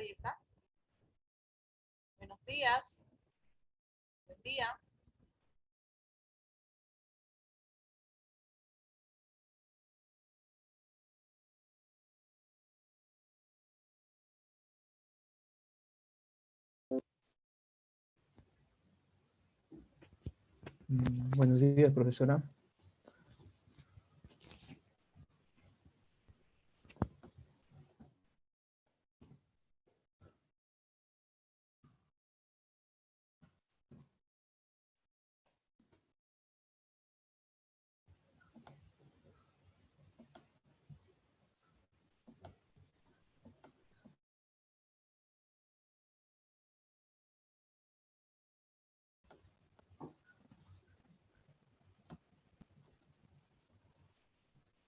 hay acá? Buenos días. Buen día. Buenos días, profesora.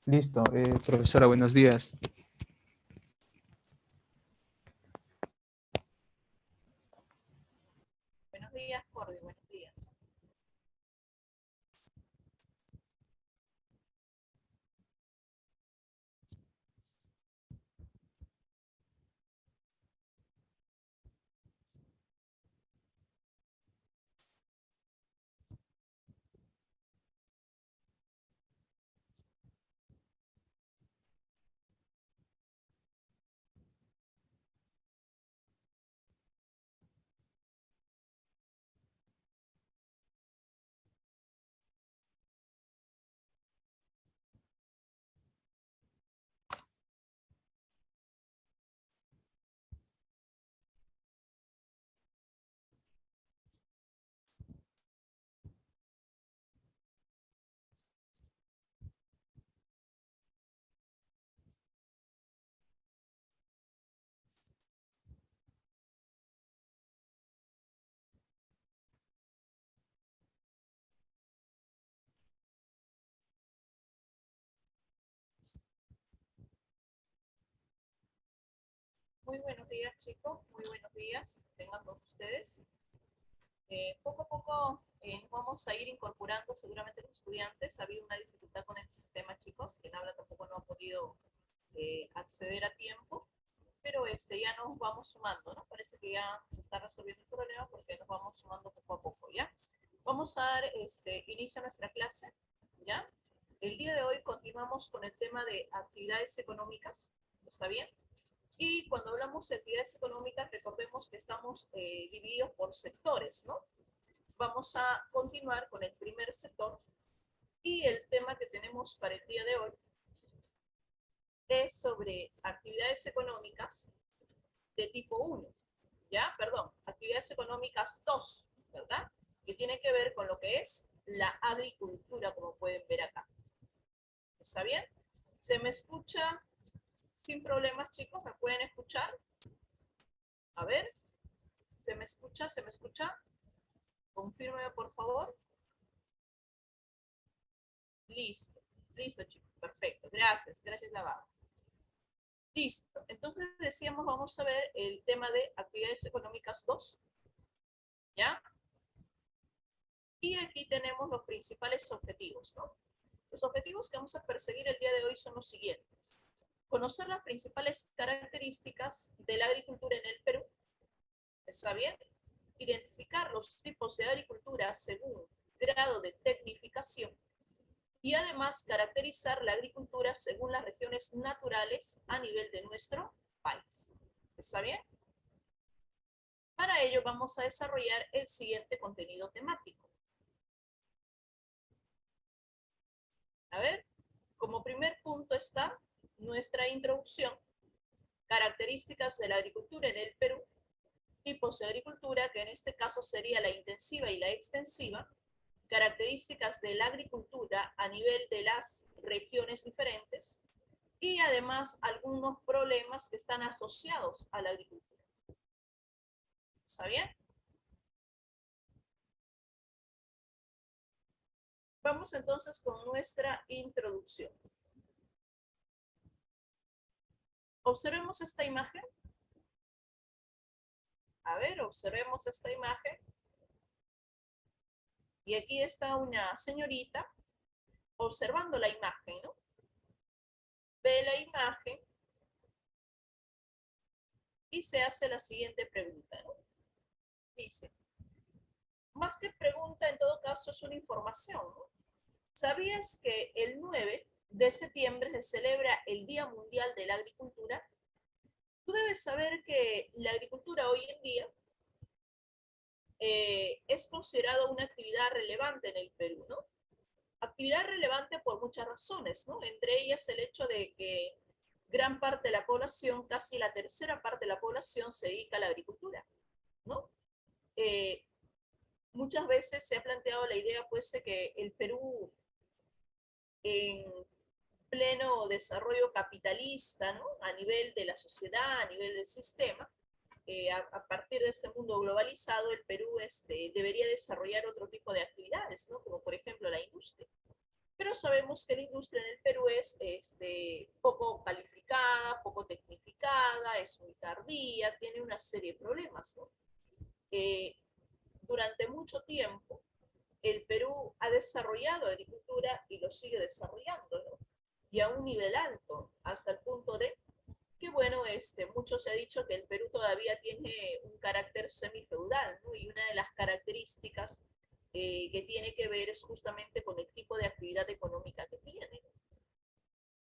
Listo, profesora, buenos días. Buenos días, Cordy. Buenos días. Muy buenos días, chicos. Muy buenos días. Tengan todos ustedes. Poco a poco nos vamos a ir incorporando seguramente los estudiantes. Ha habido una dificultad con el sistema, chicos. Quien habla tampoco no ha podido acceder a tiempo. Pero ya nos vamos sumando, ¿no? Parece que ya se está resolviendo el problema porque nos vamos sumando poco a poco, ¿ya? Vamos a dar inicio a nuestra clase, ¿ya? El día de hoy continuamos con el tema de actividades económicas, ¿está bien? Y cuando hablamos de actividades económicas, recordemos que estamos divididos por sectores, ¿no? Vamos a continuar con el primer sector y el tema que tenemos para el día de hoy es sobre actividades económicas de tipo 1, ¿ya? Perdón, actividades económicas 2, ¿verdad? Que tiene que ver con lo que es la agricultura, como pueden ver acá. ¿Está bien? ¿Se me escucha sin problemas, chicos? ¿Me pueden escuchar? A ver, ¿se me escucha? ¿Se me escucha? Confírmeme, por favor. Listo, listo, chicos, perfecto. Gracias, gracias, Lavado. Listo, entonces decíamos, vamos a ver el tema de actividades económicas 2, ¿ya? Y aquí tenemos los principales objetivos, ¿no? Los objetivos que vamos a perseguir el día de hoy son los siguientes. Conocer las principales características de la agricultura en el Perú, ¿está bien? Identificar los tipos de agricultura según grado de tecnificación y además caracterizar la agricultura según las regiones naturales a nivel de nuestro país. ¿Está bien? Para ello vamos a desarrollar el siguiente contenido temático. A ver, como primer punto está nuestra introducción, características de la agricultura en el Perú, tipos de agricultura, que en este caso sería la intensiva y la extensiva, características de la agricultura a nivel de las regiones diferentes y además algunos problemas que están asociados a la agricultura. ¿Está bien? Vamos entonces con nuestra introducción. Observemos esta imagen. A ver, observemos esta imagen. Y aquí está una señorita observando la imagen, ¿no? Ve la imagen y se hace la siguiente pregunta, ¿no? Dice, más que pregunta, en todo caso es una información, ¿no? ¿Sabías que el 9 de septiembre se celebra el Día Mundial de la Agricultura? Tú debes saber que la agricultura hoy en día es considerada una actividad relevante en el Perú, ¿no? Actividad relevante por muchas razones, ¿no? Entre ellas el hecho de que gran parte de la población, casi la tercera parte de la población, se dedica a la agricultura, ¿no? Eh, Muchas veces se ha planteado la idea, pues, de que el Perú, en pleno desarrollo capitalista, ¿no? A nivel de la sociedad, a nivel del sistema, a partir de este mundo globalizado, el Perú debería desarrollar otro tipo de actividades, ¿no? Como por ejemplo la industria. Pero sabemos que la industria en el Perú es poco calificada, poco tecnificada, es muy tardía, tiene una serie de problemas, ¿no? Eh, Durante mucho tiempo, el Perú ha desarrollado agricultura y lo sigue desarrollando, ¿no? Y a un nivel alto, hasta el punto de que, bueno, mucho se ha dicho que el Perú todavía tiene un carácter semifeudal, ¿no? Y una de las características que tiene que ver es justamente con el tipo de actividad económica que tiene.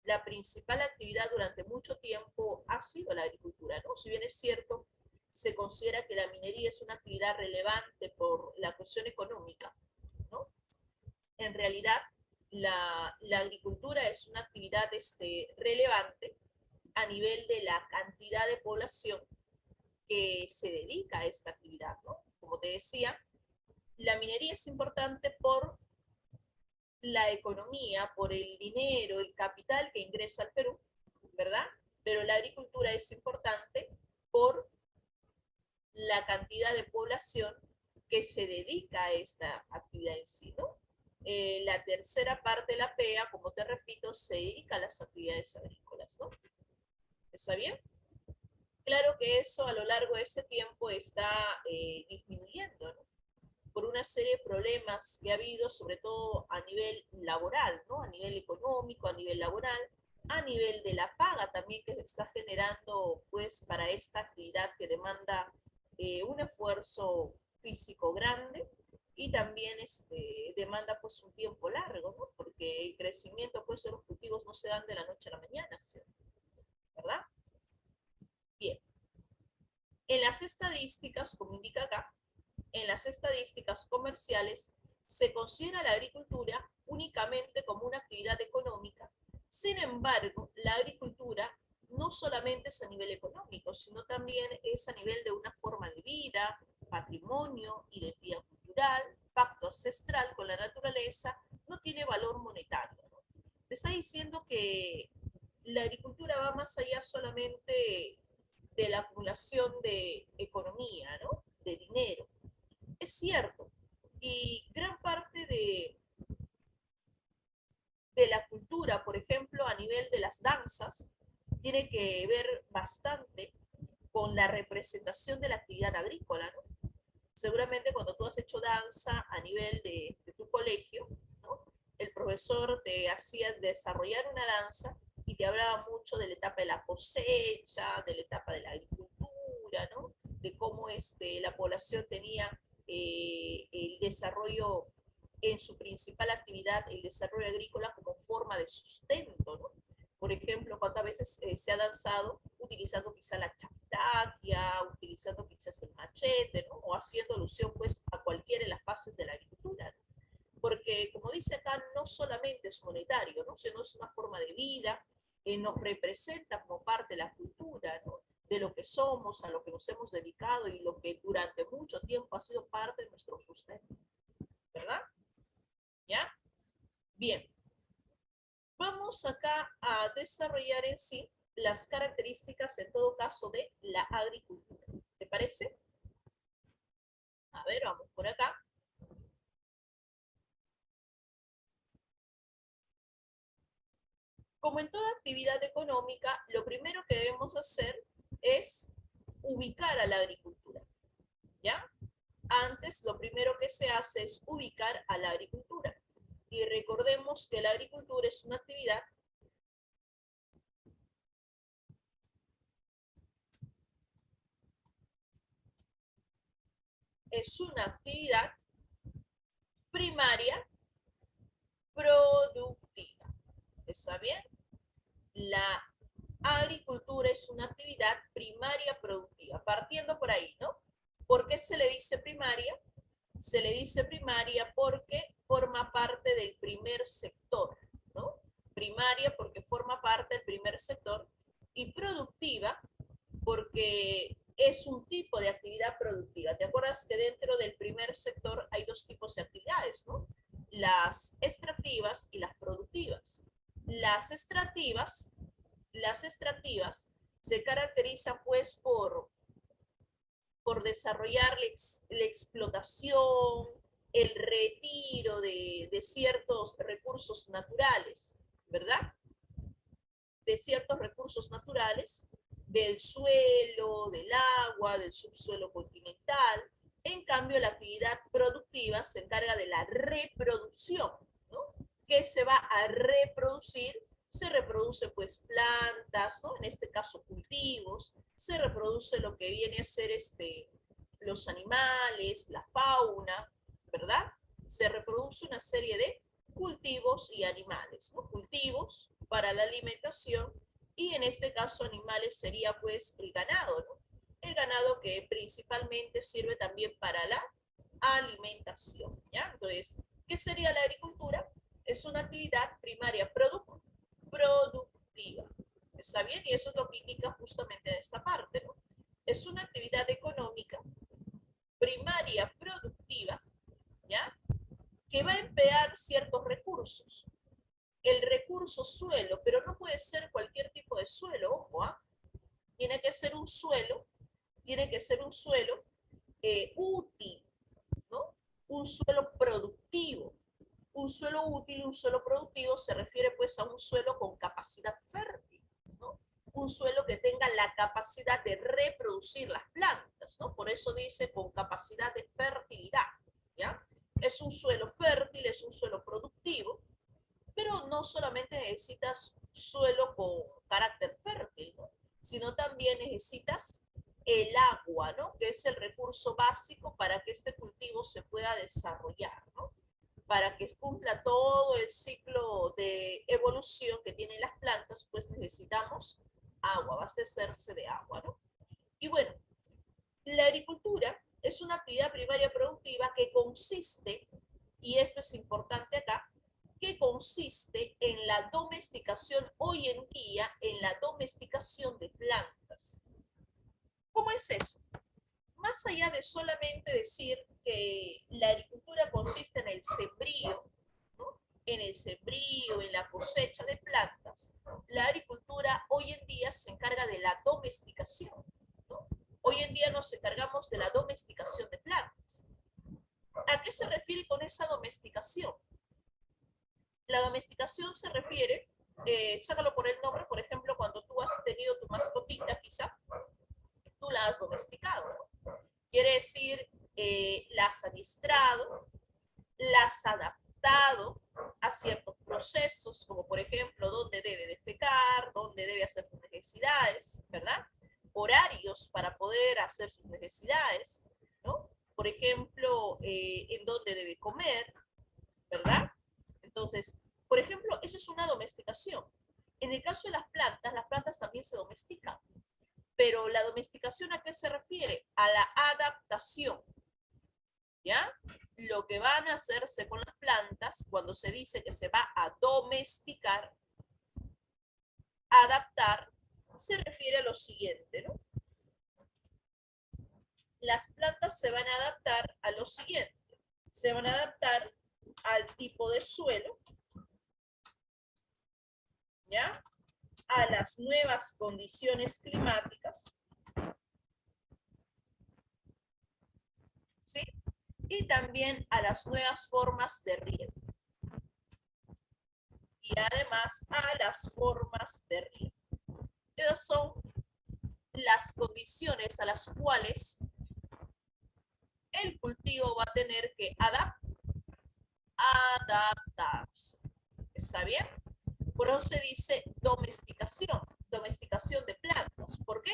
La principal actividad durante mucho tiempo ha sido la agricultura, ¿no? Si bien es cierto, se considera que la minería es una actividad relevante por la cuestión económica, ¿no? En realidad, la agricultura es una actividad relevante a nivel de la cantidad de población que se dedica a esta actividad, ¿no? Como te decía, la minería es importante por la economía, por el dinero, el capital que ingresa al Perú, ¿verdad? Pero la agricultura es importante por la cantidad de población que se dedica a esta actividad en sí, ¿no? La tercera parte de la PEA, como te repito, se dedica a las actividades agrícolas, ¿no? ¿Está bien? Claro que eso a lo largo de este tiempo está disminuyendo, ¿no? Por una serie de problemas que ha habido, sobre todo a nivel laboral, ¿no? A nivel económico, a nivel laboral, a nivel de la paga también que se está generando, pues, para esta actividad que demanda un esfuerzo físico grande y también demanda, pues, un tiempo largo, ¿no? Porque el crecimiento, pues, de los cultivos no se dan de la noche a la mañana, ¿sí? ¿Verdad? Bien. En las estadísticas, como indica acá, en las estadísticas comerciales se considera la agricultura únicamente como una actividad económica. Sin embargo, la agricultura no solamente es a nivel económico, sino también es a nivel de una forma de vida, patrimonio, identidad cultural, pacto ancestral con la naturaleza, no tiene valor monetario, ¿no? Te está diciendo que la agricultura va más allá solamente de la acumulación de economía, ¿no? De dinero. Es cierto. Y gran parte de la cultura, por ejemplo, a nivel de las danzas, tiene que ver bastante con la representación de la actividad agrícola, ¿no? Seguramente cuando tú has hecho danza a nivel de tu colegio, ¿no? El profesor te hacía desarrollar una danza y te hablaba mucho de la etapa de la cosecha, de la etapa de la agricultura, ¿no? De cómo la población tenía el desarrollo en su principal actividad, el desarrollo agrícola como forma de sustento, ¿no? Por ejemplo, cuántas veces se ha danzado utilizando quizá la chactaquia, utilizando quizás el machete, ¿no? O haciendo alusión pues a cualquiera de las fases de la agricultura, ¿no? Porque como dice acá, no solamente es monetario, ¿no? Sino es una forma de vida, nos representa como parte de la cultura, ¿no? De lo que somos, a lo que nos hemos dedicado y lo que durante mucho tiempo ha sido parte de nuestro sustento, ¿verdad? ¿Ya? Bien. Vamos acá a desarrollar en sí las características, en todo caso, de la agricultura. ¿Te parece? A ver, vamos por acá. Como en toda actividad económica, lo primero que debemos hacer es ubicar a la agricultura, ¿ya? Antes, lo primero que se hace es ubicar a la agricultura. Y recordemos que la agricultura es una actividad es una actividad primaria productiva. ¿Está bien? La agricultura es una actividad primaria productiva. Partiendo por ahí, ¿no? ¿Por qué se le dice primaria? Se le dice primaria porque forma parte del primer sector, ¿no? Primaria porque forma parte del primer sector y productiva porque es un tipo de actividad productiva. ¿Te acuerdas que dentro del primer sector hay dos tipos de actividades, ¿no? Las extractivas y las productivas. Las extractivas se caracterizan pues por desarrollar la explotación, el retiro de ciertos recursos naturales, ¿verdad? De ciertos recursos naturales, del suelo, del agua, del subsuelo continental. En cambio, la actividad productiva se encarga de la reproducción, ¿no? ¿Qué se va a reproducir? Se reproduce pues plantas, ¿no? En este caso cultivos, se reproduce lo que viene a ser los animales, la fauna, ¿verdad? Se reproduce una serie de cultivos y animales, ¿no? Cultivos para la alimentación y en este caso animales sería pues el ganado, ¿no? El ganado que principalmente sirve también para la alimentación, ¿ya? Entonces, ¿qué sería la agricultura? Es una actividad primaria productiva. ¿Está bien? Y eso es lo que indica justamente esta parte, ¿no? Es una actividad económica primaria productiva, ¿ya? Que va a emplear ciertos recursos. El recurso suelo, pero no puede ser cualquier tipo de suelo, ojo, ¿ah? Tiene que ser un suelo, útil, ¿no? Un suelo productivo. Un suelo útil, un suelo productivo se refiere pues a un suelo con capacidad fértil, ¿no? Un suelo que tenga la capacidad de reproducir las plantas, ¿no? Por eso dice con capacidad de fertilidad, ¿ya? Es un suelo fértil, es un suelo productivo, pero no solamente necesitas suelo con carácter fértil, ¿no? Sino también necesitas el agua, ¿no? Que es el recurso básico para que este cultivo se pueda desarrollar, ¿no? Para que cumpla todo el ciclo de evolución que tienen las plantas, pues necesitamos agua, abastecerse de agua, ¿no? Y bueno, la agricultura es una actividad primaria productiva que consiste, y esto es importante acá, que consiste en la domesticación, hoy en día, en la domesticación de plantas. ¿Cómo es eso? Más allá de solamente decir que la agricultura consiste en el sembrío, ¿no? En el sembrío, en la cosecha de plantas, la agricultura hoy en día se encarga de la domesticación, ¿no? Hoy en día nos encargamos de la domesticación de plantas. ¿A qué se refiere con esa domesticación? La domesticación se refiere, sácalo por el nombre, por ejemplo, cuando tú has tenido tu mascotita, quizá, tú la has domesticado, ¿no? Quiere decir, la has adiestrado, la has adaptado a ciertos procesos, como por ejemplo, dónde debe defecar, dónde debe hacer sus necesidades, ¿verdad? Horarios para poder hacer sus necesidades, ¿no? Por ejemplo, en dónde debe comer, ¿verdad? Entonces, por ejemplo, eso es una domesticación. En el caso de las plantas también se domestican. Pero la domesticación, ¿a qué se refiere? A la adaptación, ¿ya? Lo que van a hacerse con las plantas cuando se dice que se va a domesticar, adaptar, se refiere a lo siguiente, ¿no? Las plantas se van a adaptar a lo siguiente. Se van a adaptar al tipo de suelo, ¿ya? A las nuevas condiciones climáticas, ¿sí? Y también a las nuevas formas de riego. Y además a las formas de riego. Esas son las condiciones a las cuales el cultivo va a tener que adaptarse. ¿Está bien? Por eso se dice domesticación, domesticación de plantas. ¿Por qué?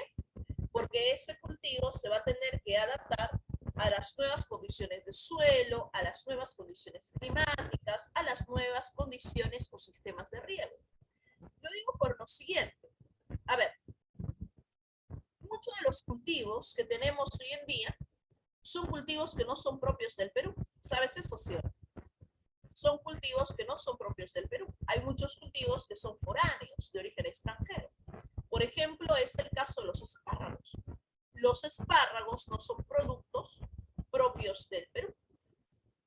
Porque ese cultivo se va a tener que adaptar a las nuevas condiciones de suelo, a las nuevas condiciones climáticas, a las nuevas condiciones o sistemas de riego. Lo digo por lo siguiente. A ver, muchos de los cultivos que tenemos hoy en día son cultivos que no son propios del Perú. ¿Sabes eso, sí? Son cultivos que no son propios del Perú. Hay muchos cultivos que son foráneos, de origen extranjero. Por ejemplo, es el caso de los espárragos. Los espárragos no son productos propios del Perú,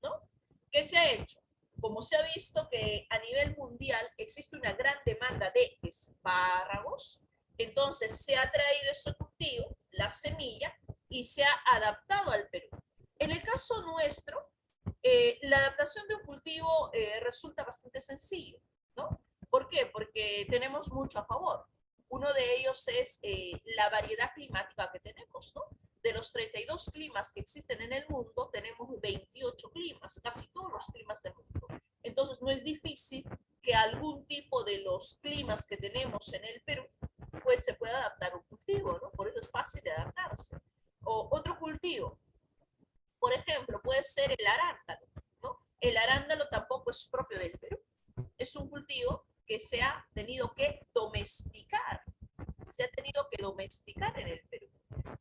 ¿no? ¿Qué se ha hecho? Como se ha visto que a nivel mundial existe una gran demanda de espárragos, entonces se ha traído ese cultivo, la semilla, y se ha adaptado al Perú. En el caso nuestro, la adaptación de un cultivo resulta bastante sencillo, ¿no? ¿Por qué? Porque tenemos mucho a favor. Uno de ellos es la variedad climática que tenemos, ¿no? De los 32 climas que existen en el mundo, tenemos 28 climas, casi todos los climas del mundo. Entonces, no es difícil que algún tipo de los climas que tenemos en el Perú, pues se pueda adaptar a un cultivo, ¿no? Por eso es fácil de adaptarse. O otro cultivo, por ejemplo, puede ser el arándano, ¿no? El arándano tampoco es propio del Perú. Es un cultivo que se ha tenido que domesticar. Se ha tenido que domesticar en el Perú.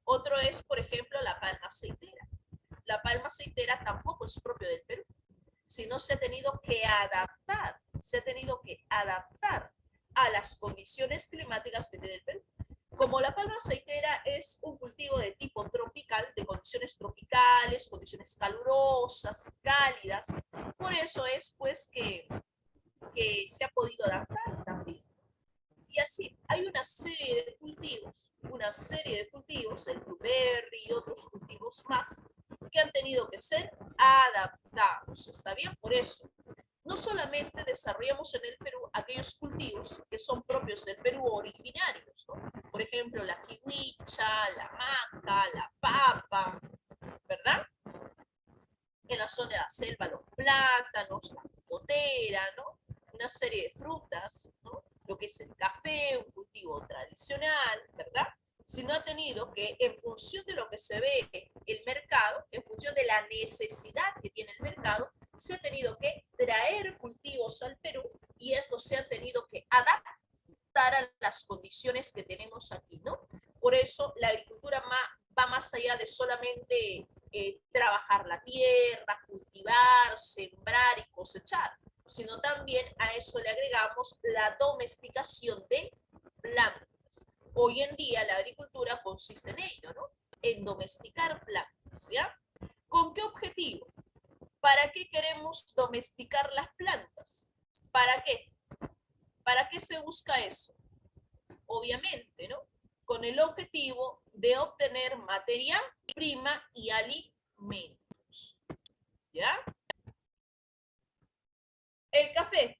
Otro es, por ejemplo, la palma aceitera. La palma aceitera tampoco es propio del Perú, sino se ha tenido que adaptar. Se ha tenido que adaptar a las condiciones climáticas que tiene el Perú. Como la palma aceitera es un cultivo de tipo tropical, de condiciones tropicales, condiciones calurosas, cálidas, por eso es pues que se ha podido adaptar también. Y así, hay una serie de cultivos, el blueberry y otros cultivos más, que han tenido que ser adaptados, ¿está bien? Por eso, no solamente desarrollamos en el Perú aquellos cultivos que son propios del Perú originarios, ¿no? Por ejemplo, la kiwicha, la maca, la papa, ¿verdad? En la zona de la selva, los plátanos, la cocotera, ¿no? Una serie de frutas, ¿no? Lo que es el café, un cultivo tradicional, ¿verdad? Sino ha tenido que, en función de lo que se ve el mercado, en función de la necesidad que tiene el mercado, se ha tenido que traer cultivos al Perú y estos se han tenido que adaptar a las condiciones que tenemos aquí, ¿no? Por eso la agricultura va más allá de solamente trabajar la tierra, cultivar, sembrar y cosechar, sino también a eso le agregamos la domesticación de plantas. Hoy en día la agricultura consiste en ello, ¿no? En domesticar plantas, ¿ya? ¿Con qué objetivo? ¿Para qué queremos domesticar las plantas? ¿Para qué? ¿Para qué se busca eso? Obviamente, ¿no? Con el objetivo de obtener materia prima y alimentos. ¿Ya? El café,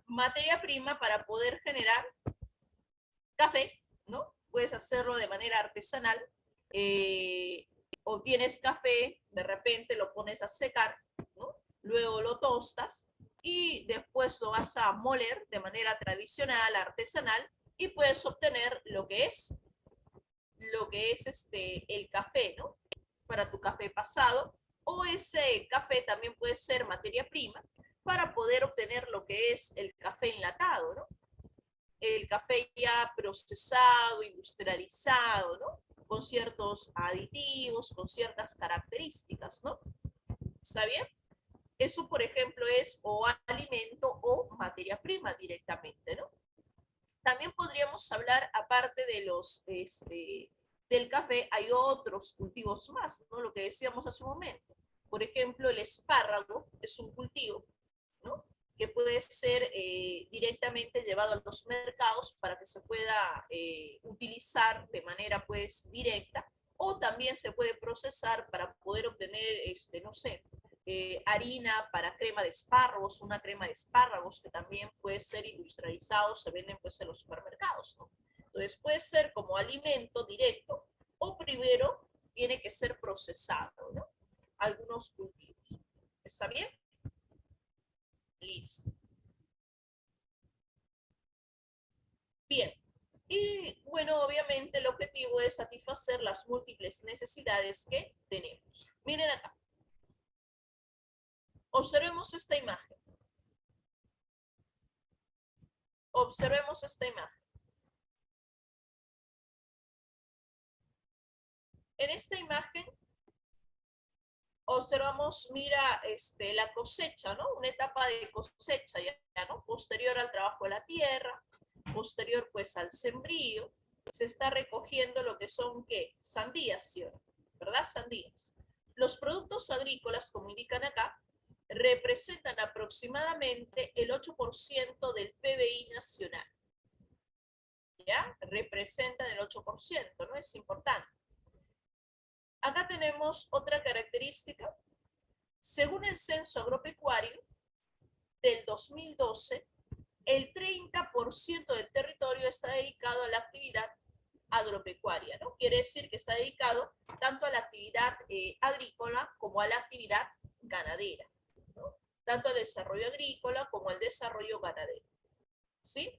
materia prima para poder generar café, ¿no? Puedes hacerlo de manera artesanal. Obtienes café, de repente lo pones a secar, ¿no? Luego lo tostas y después lo vas a moler de manera tradicional, artesanal, y puedes obtener lo que es el café, ¿no? Para tu café pasado, o ese café también puede ser materia prima para poder obtener lo que es el café enlatado, ¿no? El café ya procesado, industrializado, ¿no? Con ciertos aditivos, con ciertas características, ¿no? ¿Está bien? Eso, por ejemplo, es o alimento o materia prima directamente, ¿no? También podríamos hablar, aparte de del café, hay otros cultivos más, ¿no? Lo que decíamos hace un momento. Por ejemplo, el espárrago es un cultivo, ¿no? Que puede ser directamente llevado a los mercados para que se pueda utilizar de manera pues directa, o también se puede procesar para poder obtener, no sé, harina para crema de espárragos, una crema de espárragos que también puede ser industrializado, se venden pues en los supermercados, ¿no? Entonces puede ser como alimento directo o primero tiene que ser procesado, ¿no? Algunos cultivos. ¿Está bien? Listo. Bien. Y bueno, obviamente el objetivo es satisfacer las múltiples necesidades que tenemos. Miren acá. Observemos esta imagen. Observemos esta imagen. En esta imagen observamos, mira, la cosecha, ¿no? Una etapa de cosecha ya, ¿no? Posterior al trabajo de la tierra, posterior pues al sembrío, se está recogiendo lo que son, ¿qué? Sandías, ¿sí? ¿Verdad? Sandías. Los productos agrícolas, como indican acá, representan aproximadamente el 8% del PBI nacional. ¿Ya? Representan el 8%, ¿no? Es importante. Acá tenemos otra característica. Según el censo agropecuario del 2012, el 30% del territorio está dedicado a la actividad agropecuaria, ¿no? Quiere decir que está dedicado tanto a la actividad agrícola como a la actividad ganadera, ¿no? Tanto al desarrollo agrícola como al desarrollo ganadero. ¿Sí?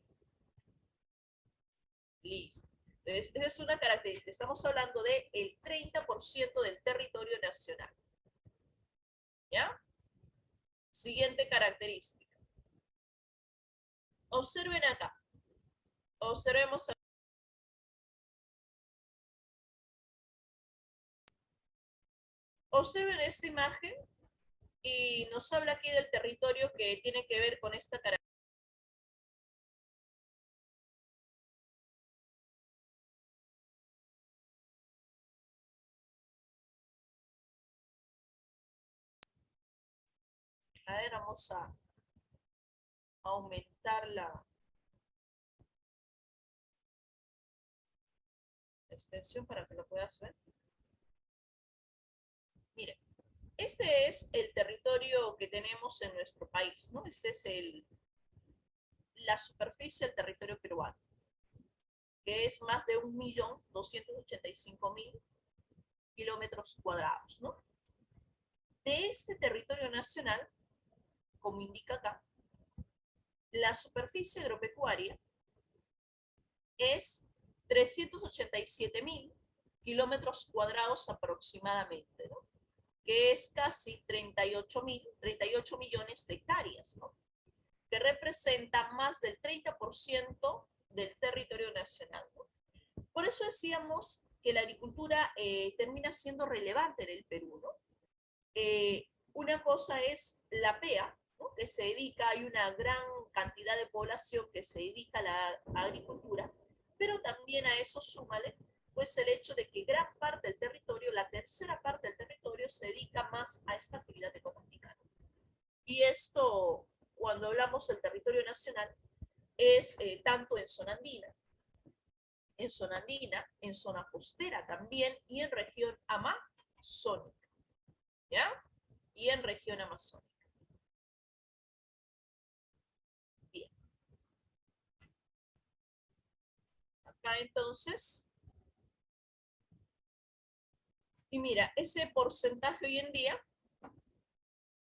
Listo. Entonces, esa es una característica. Estamos hablando del 30% del territorio nacional. ¿Ya? Siguiente característica. Observen acá. Observemos. Observen esta imagen y nos habla aquí del territorio que tiene que ver con esta característica. A ver, vamos a aumentar la extensión para que lo puedas ver. Miren, este es el territorio que tenemos en nuestro país, ¿no? Este es la superficie del territorio peruano, que es más de 1.285.000 kilómetros cuadrados, ¿no? De este territorio nacional, como indica acá, la superficie agropecuaria es 387.000 kilómetros cuadrados aproximadamente, ¿no? Que es casi 38 millones de hectáreas, ¿no? Que representa más del 30% del territorio nacional, ¿no? Por eso decíamos que la agricultura termina siendo relevante en el Perú, ¿no? Una cosa es la PEA, ¿no? Que se dedica, hay una gran cantidad de población que se dedica a la agricultura, pero también a eso súmale pues el hecho de que gran parte del territorio, la tercera parte del territorio, se dedica más a esta actividad económica. Y esto, cuando hablamos del territorio nacional, es tanto en zona costera también, y en región amazónica, ¿ya? Y en región amazónica. Bien. Acá entonces, y mira, ese porcentaje hoy en día,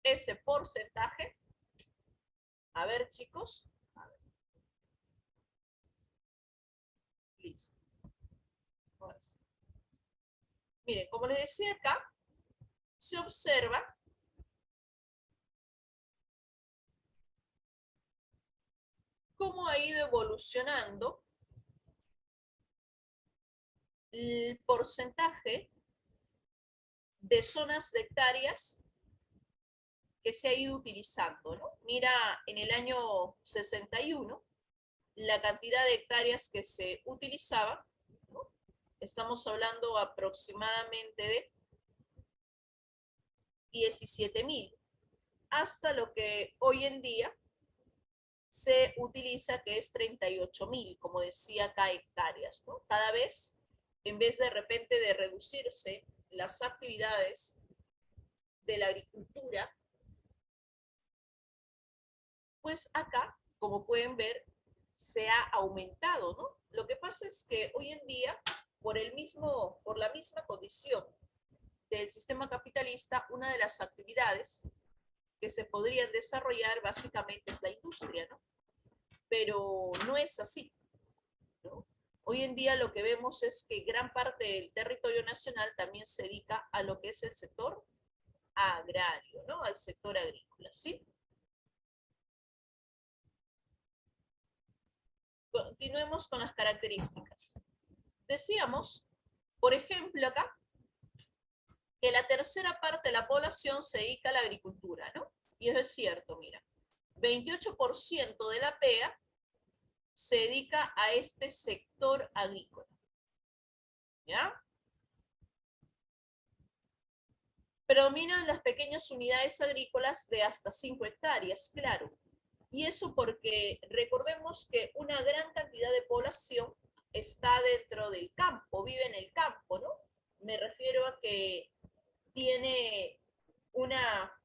ese porcentaje, a ver chicos, a ver, listo. Ahora sí. Miren, como les decía acá, se observa cómo ha ido evolucionando el porcentaje de zonas de hectáreas que se ha ido utilizando, ¿no? Mira, en el año 61, la cantidad de hectáreas que se utilizaban, ¿no? Estamos hablando aproximadamente de 17.000, hasta lo que hoy en día se utiliza, que es 38.000, como decía acá, hectáreas, ¿no? Cada vez, en vez de repente de reducirse las actividades de la agricultura, pues acá, como pueden ver, se ha aumentado, ¿no? Lo que pasa es que hoy en día, por la misma condición del sistema capitalista, una de las actividades que se podrían desarrollar básicamente es la industria, ¿no? Pero no es así, ¿no? Hoy en día lo que vemos es que gran parte del territorio nacional también se dedica a lo que es el sector agrario, ¿no? Al sector agrícola, ¿sí? Continuemos con las características. Decíamos, por ejemplo, acá, que la tercera parte de la población se dedica a la agricultura, ¿no? Y eso es cierto, mira. 28% de la PEA se dedica a este sector agrícola. ¿Ya? Predominan las pequeñas unidades agrícolas de hasta 5 hectáreas, claro. Y eso porque recordemos que una gran cantidad de población está dentro del campo, vive en el campo, ¿no? Me refiero a que tiene una,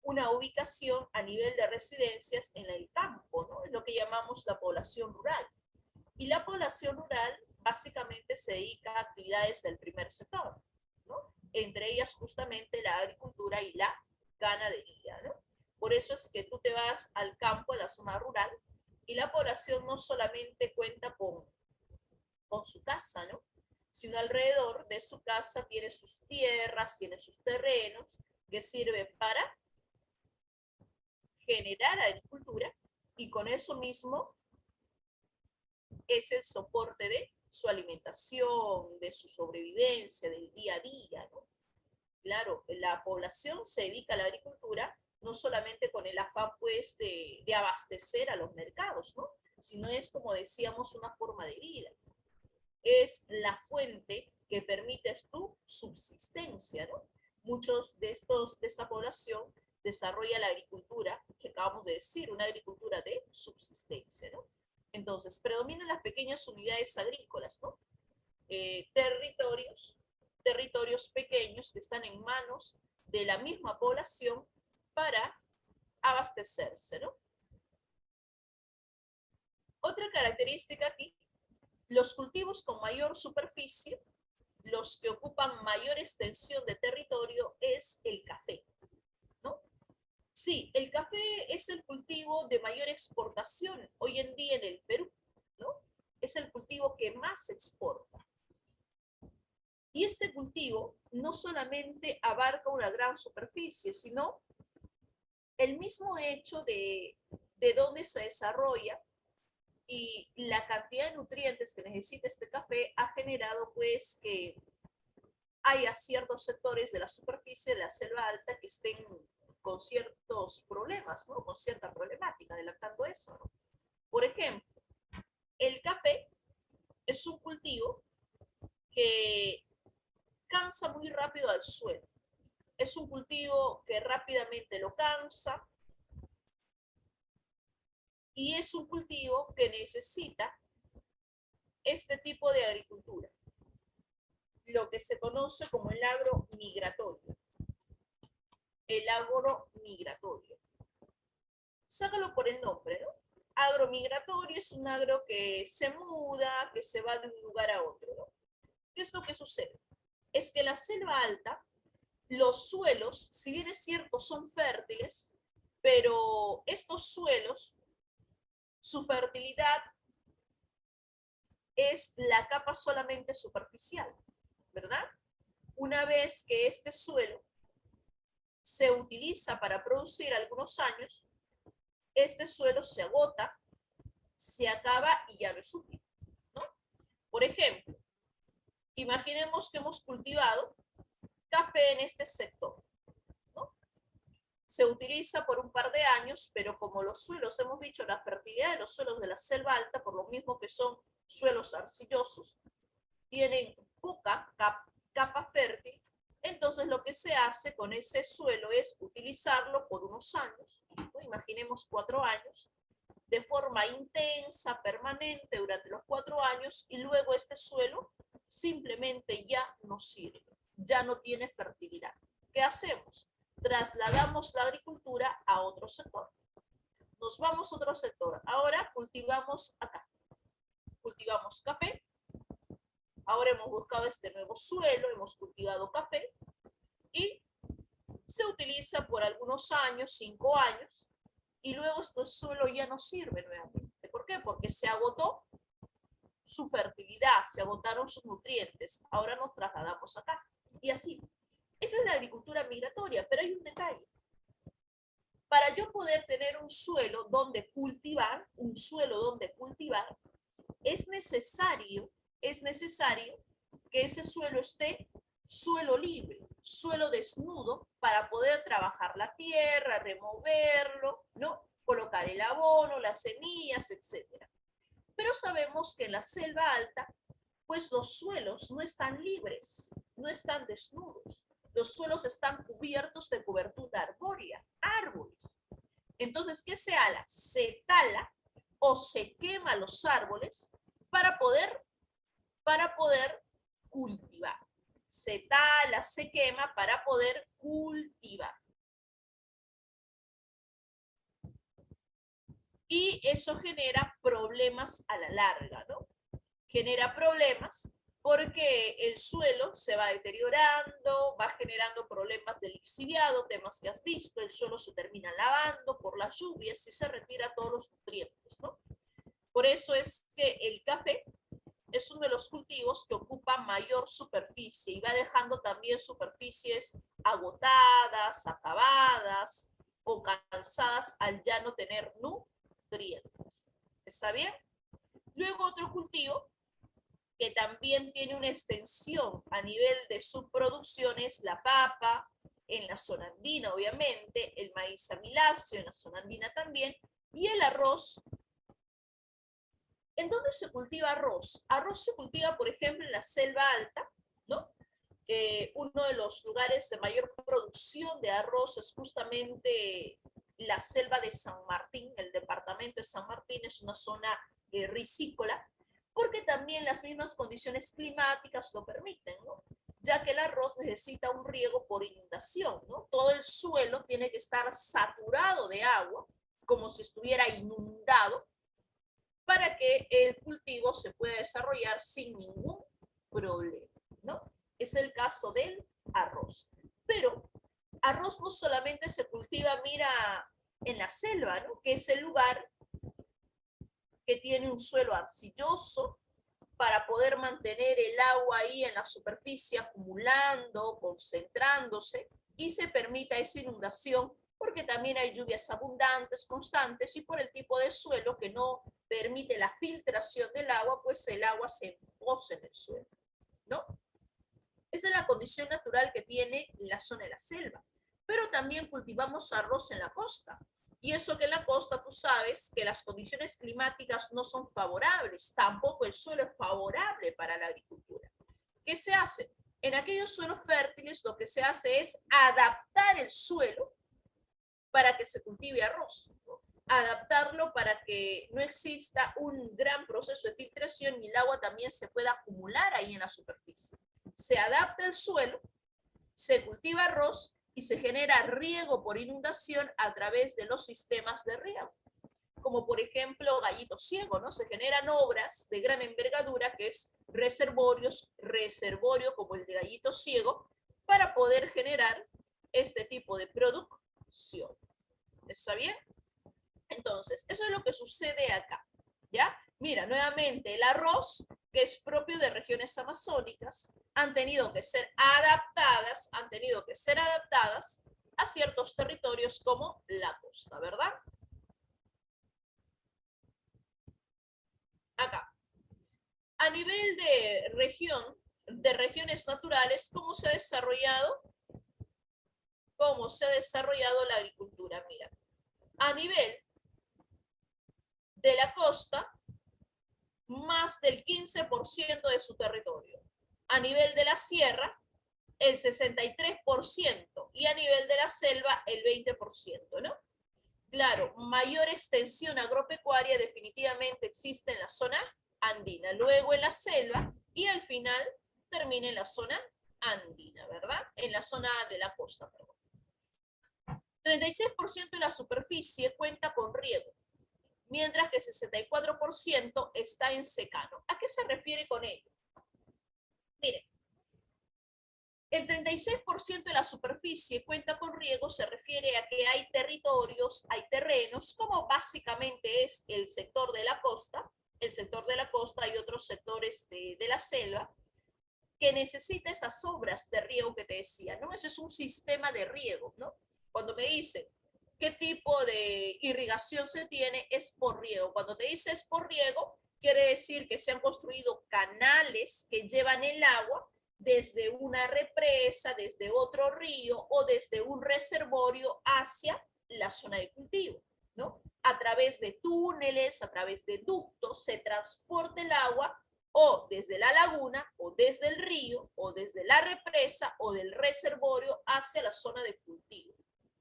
una ubicación a nivel de residencias en el campo, ¿no? Es lo que llamamos la población rural. Y la población rural básicamente se dedica a actividades del primer sector, ¿no? Entre ellas justamente la agricultura y la ganadería, ¿no? Por eso es que tú te vas al campo, a la zona rural, y la población no solamente cuenta con su casa, ¿no? Sino alrededor de su casa tiene sus tierras, tiene sus terrenos, que sirven para generar agricultura, y con eso mismo es el soporte de su alimentación, de su sobrevivencia, del día a día, ¿no? Claro, la población se dedica a la agricultura no solamente con el afán, pues, de abastecer a los mercados, ¿no? Sino es, como decíamos, una forma de vida. Es la fuente que permite tu subsistencia, ¿no? Muchos de esta población desarrolla la agricultura, que acabamos de decir, una agricultura de subsistencia, ¿no? Entonces, predominan las pequeñas unidades agrícolas, ¿no? Territorios pequeños que están en manos de la misma población para abastecerse, ¿no? Otra característica aquí, los cultivos con mayor superficie, los que ocupan mayor extensión de territorio, es el café, ¿no? Sí, el café es el cultivo de mayor exportación hoy en día en el Perú, ¿no? Es el cultivo que más se exporta. Y este cultivo no solamente abarca una gran superficie, sino el mismo hecho de dónde se desarrolla y la cantidad de nutrientes que necesita este café ha generado pues que haya ciertos sectores de la superficie de la selva alta que estén con ciertos problemas, ¿no? Con cierta problemática, adelantando eso, ¿no? Por ejemplo, el café es un cultivo que cansa muy rápido al suelo. Es un cultivo que rápidamente lo cansa y es un cultivo que necesita este tipo de agricultura, lo que se conoce como el agro migratorio. El agro migratorio. Sácalo por el nombre, ¿no? Agromigratorio es un agro que se muda, que se va de un lugar a otro, ¿no? ¿Qué es lo que sucede? Es que en la selva alta, los suelos, si bien es cierto, son fértiles, pero estos suelos, su fertilidad es la capa solamente superficial, ¿verdad? Una vez que este suelo se utiliza para producir algunos años, este suelo se agota, se acaba y ya no es útil, ¿no? Por ejemplo, imaginemos que hemos cultivado café en este sector, ¿no? Se utiliza por un par de años, pero como los suelos, hemos dicho, la fertilidad de los suelos de la selva alta, por lo mismo que son suelos arcillosos, tienen poca capa fértil, entonces lo que se hace con ese suelo es utilizarlo por unos años, ¿no? Imaginemos 4 años, de forma intensa, permanente, durante los 4 años, y luego este suelo simplemente ya no sirve, ya no tiene fertilidad. ¿Qué hacemos? Trasladamos la agricultura a otro sector. Nos vamos a otro sector. Ahora cultivamos acá. Cultivamos café. Ahora hemos buscado este nuevo suelo, hemos cultivado café y se utiliza por algunos años, 5 años, y luego este suelo ya no sirve nuevamente. ¿Por qué? Porque se agotó su fertilidad, se agotaron sus nutrientes, ahora nos trasladamos acá. Y así. Esa es la agricultura migratoria, pero hay un detalle. Para yo poder tener un suelo donde cultivar, es necesario que ese suelo esté suelo libre, suelo desnudo, para poder trabajar la tierra, removerlo, ¿no? Colocar el abono, las semillas, etc. Pero sabemos que en la selva alta, pues los suelos no están libres, no están desnudos. Los suelos están cubiertos de cobertura arbórea, árboles. Entonces, ¿qué se ala? Se tala o se quema los árboles para poder cultivar. Se tala, se quema para poder cultivar. Y eso genera problemas a la larga, ¿no? Genera problemas porque el suelo se va deteriorando, va generando problemas de lixiviado, temas que has visto, el suelo se termina lavando por las lluvias y se retira todos los nutrientes, ¿no? Por eso es que el café es uno de los cultivos que ocupa mayor superficie y va dejando también superficies agotadas, acabadas o cansadas al ya no tener nutrientes. ¿Está bien? Luego otro cultivo que también tiene una extensión a nivel de subproducción es la papa, en la zona andina obviamente, el maíz amiláceo en la zona andina también, y el arroz. ¿En dónde se cultiva arroz? Arroz se cultiva, por ejemplo, en la selva alta, ¿no? Uno de los lugares de mayor producción de arroz es justamente la selva de San Martín, el departamento de San Martín es una zona risícola, porque también las mismas condiciones climáticas lo permiten, ¿no? Ya que el arroz necesita un riego por inundación, ¿no? Todo el suelo tiene que estar saturado de agua, como si estuviera inundado, para que el cultivo se pueda desarrollar sin ningún problema, ¿no? Es el caso del arroz. Pero arroz no solamente se cultiva, mira, en la selva, ¿no? Que es el lugar que tiene un suelo arcilloso para poder mantener el agua ahí en la superficie acumulando, concentrándose y se permita esa inundación porque también hay lluvias abundantes, constantes y por el tipo de suelo que no permite la filtración del agua, pues el agua se empoza en el suelo, ¿no? Esa es la condición natural que tiene la zona de la selva. Pero también cultivamos arroz en la costa. Y eso que en la costa tú sabes que las condiciones climáticas no son favorables, tampoco el suelo es favorable para la agricultura. ¿Qué se hace? En aquellos suelos fértiles lo que se hace es adaptar el suelo para que se cultive arroz, ¿no? Adaptarlo para que no exista un gran proceso de filtración y el agua también se pueda acumular ahí en la superficie. Se adapta el suelo, se cultiva arroz y se genera riego por inundación a través de los sistemas de riego, como por ejemplo Gallito Ciego, ¿no? Se generan obras de gran envergadura que es reservorio como el de Gallito Ciego, para poder generar este tipo de producción. ¿Está bien? Entonces, eso es lo que sucede acá, ¿ya? Mira, nuevamente, el arroz, que es propio de regiones amazónicas, han tenido que ser adaptadas a ciertos territorios como la costa, ¿verdad? Acá. A nivel de región, de regiones naturales, ¿cómo se ha desarrollado? ¿Cómo se ha desarrollado la agricultura? Mira, a nivel de la costa, más del 15% de su territorio. A nivel de la sierra, el 63% y a nivel de la selva, el 20%, ¿no? Claro, mayor extensión agropecuaria definitivamente existe en la zona andina, luego en la selva y al final termina en la zona andina, ¿verdad? En la zona de la costa, perdón. 36% de la superficie cuenta con riego, mientras que el 64% está en secano. ¿A qué se refiere con ello? Miren, el 36% de la superficie cuenta con riego se refiere a que hay territorios, hay terrenos, como básicamente es el sector de la costa, el sector de la costa y otros sectores de la selva, que necesita esas obras de riego que te decía, ¿no? Eso es un sistema de riego, ¿no? Cuando me dice qué tipo de irrigación se tiene, es por riego. Cuando te dice es por riego, quiere decir que se han construido canales que llevan el agua desde una represa, desde otro río o desde un reservorio hacia la zona de cultivo, ¿no? A través de túneles, a través de ductos, se transporta el agua o desde la laguna, o desde el río, o desde la represa, o del reservorio hacia la zona de cultivo,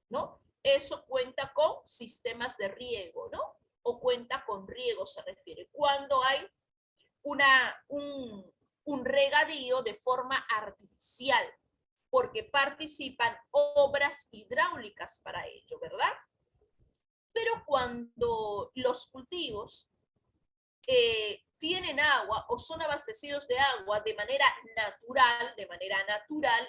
¿no? Eso cuenta con sistemas de riego, ¿no? O cuenta con riego, se refiere. Cuando hay un regadío de forma artificial, porque participan obras hidráulicas para ello, ¿verdad? Pero cuando los cultivos tienen agua o son abastecidos de agua de manera natural,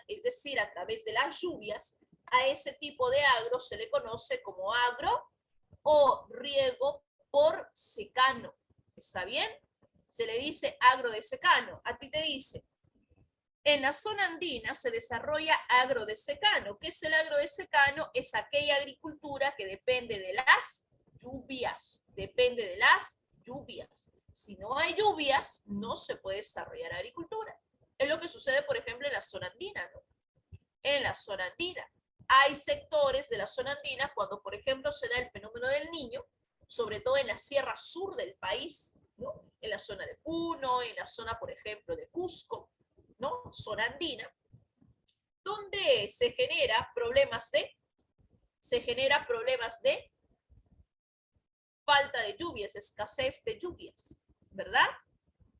es decir, a través de las lluvias, a ese tipo de agro se le conoce como agro o riego por secano. ¿Está bien? Se le dice agro de secano. A ti te dice, en la zona andina se desarrolla agro de secano. ¿Qué es el agro de secano? Es aquella agricultura que depende de las lluvias. Depende de las lluvias. Si no hay lluvias, no se puede desarrollar agricultura. Es lo que sucede, por ejemplo, en la zona andina, ¿no? En la zona andina. Hay sectores de la zona andina cuando, por ejemplo, se da el fenómeno del Niño, sobre todo en la sierra sur del país, ¿no? En la zona de Puno, en la zona, por ejemplo, de Cusco, ¿no? Zona andina, donde se genera problemas de falta de lluvias, escasez de lluvias, ¿verdad?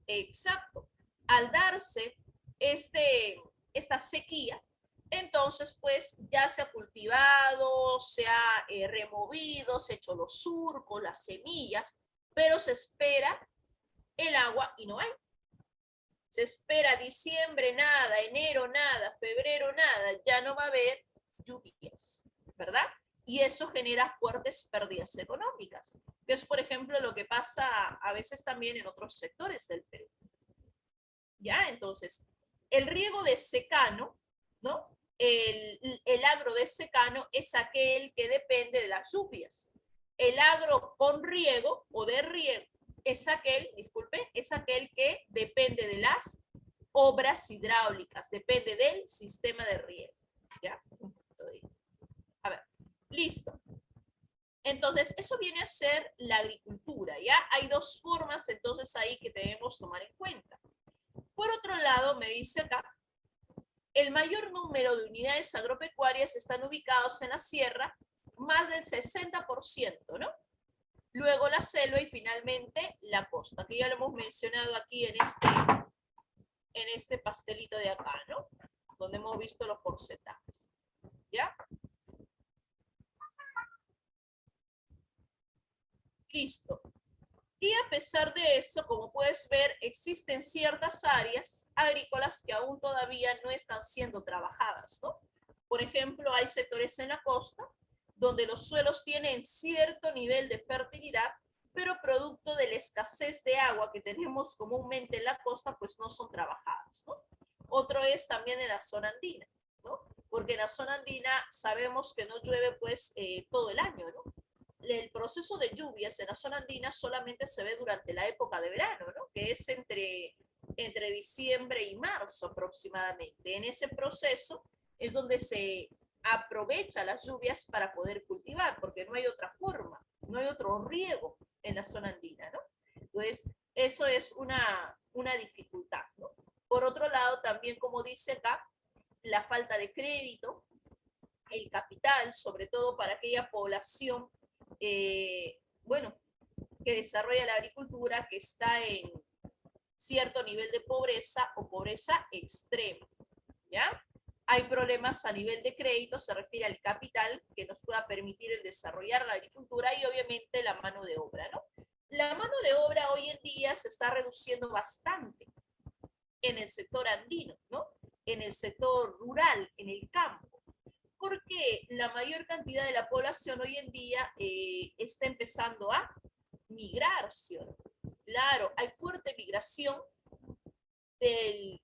Exacto. Al darse esta sequía, entonces pues ya se ha cultivado, se ha removido, se ha hecho los surcos, las semillas, pero se espera el agua y no hay. Se espera diciembre nada, enero nada, febrero nada, ya no va a haber lluvias, ¿verdad? Y eso genera fuertes pérdidas económicas, que es, por ejemplo, lo que pasa a veces también en otros sectores del Perú. ¿Ya? Entonces, el riego de secano, ¿no? El agro de secano es aquel que depende de las lluvias. El agro con riego o de riego es aquel, disculpe, es aquel que depende de las obras hidráulicas, depende del sistema de riego. ¿Ya? A ver, listo. Entonces, eso viene a ser la agricultura, ¿ya? Hay dos formas entonces ahí que debemos tomar en cuenta. Por otro lado, me dice acá, el mayor número de unidades agropecuarias están ubicados en la sierra, más del 60%, ¿no? Luego la selva y finalmente la costa, que ya lo hemos mencionado aquí en este pastelito de acá, ¿no? Donde hemos visto los porcentajes, ¿ya? Listo. Y a pesar de eso, como puedes ver, existen ciertas áreas agrícolas que aún todavía no están siendo trabajadas, ¿no? Por ejemplo, hay sectores en la costa donde los suelos tienen cierto nivel de fertilidad, pero producto de la escasez de agua que tenemos comúnmente en la costa, pues no son trabajados, ¿no? Otro es también en la zona andina, ¿no? Porque en la zona andina sabemos que no llueve pues todo el año, ¿no? El proceso de lluvias en la zona andina solamente se ve durante la época de verano, ¿no? Que es entre diciembre y marzo aproximadamente. En ese proceso es donde se aprovecha las lluvias para poder cultivar, porque no hay otra forma, no hay otro riego en la zona andina, ¿no? Entonces, eso es una dificultad, ¿no? Por otro lado, también como dice acá, la falta de crédito, el capital, sobre todo para aquella población bueno, que desarrolla la agricultura, que está en cierto nivel de pobreza o pobreza extrema, ¿ya? Hay problemas a nivel de crédito, se refiere al capital que nos pueda permitir el desarrollar la agricultura y obviamente la mano de obra, ¿no? La mano de obra hoy en día se está reduciendo bastante en el sector andino, ¿no? En el sector rural, en el campo, porque la mayor cantidad de la población hoy en día está empezando a migrar, ¿cierto? Claro, hay fuerte migración del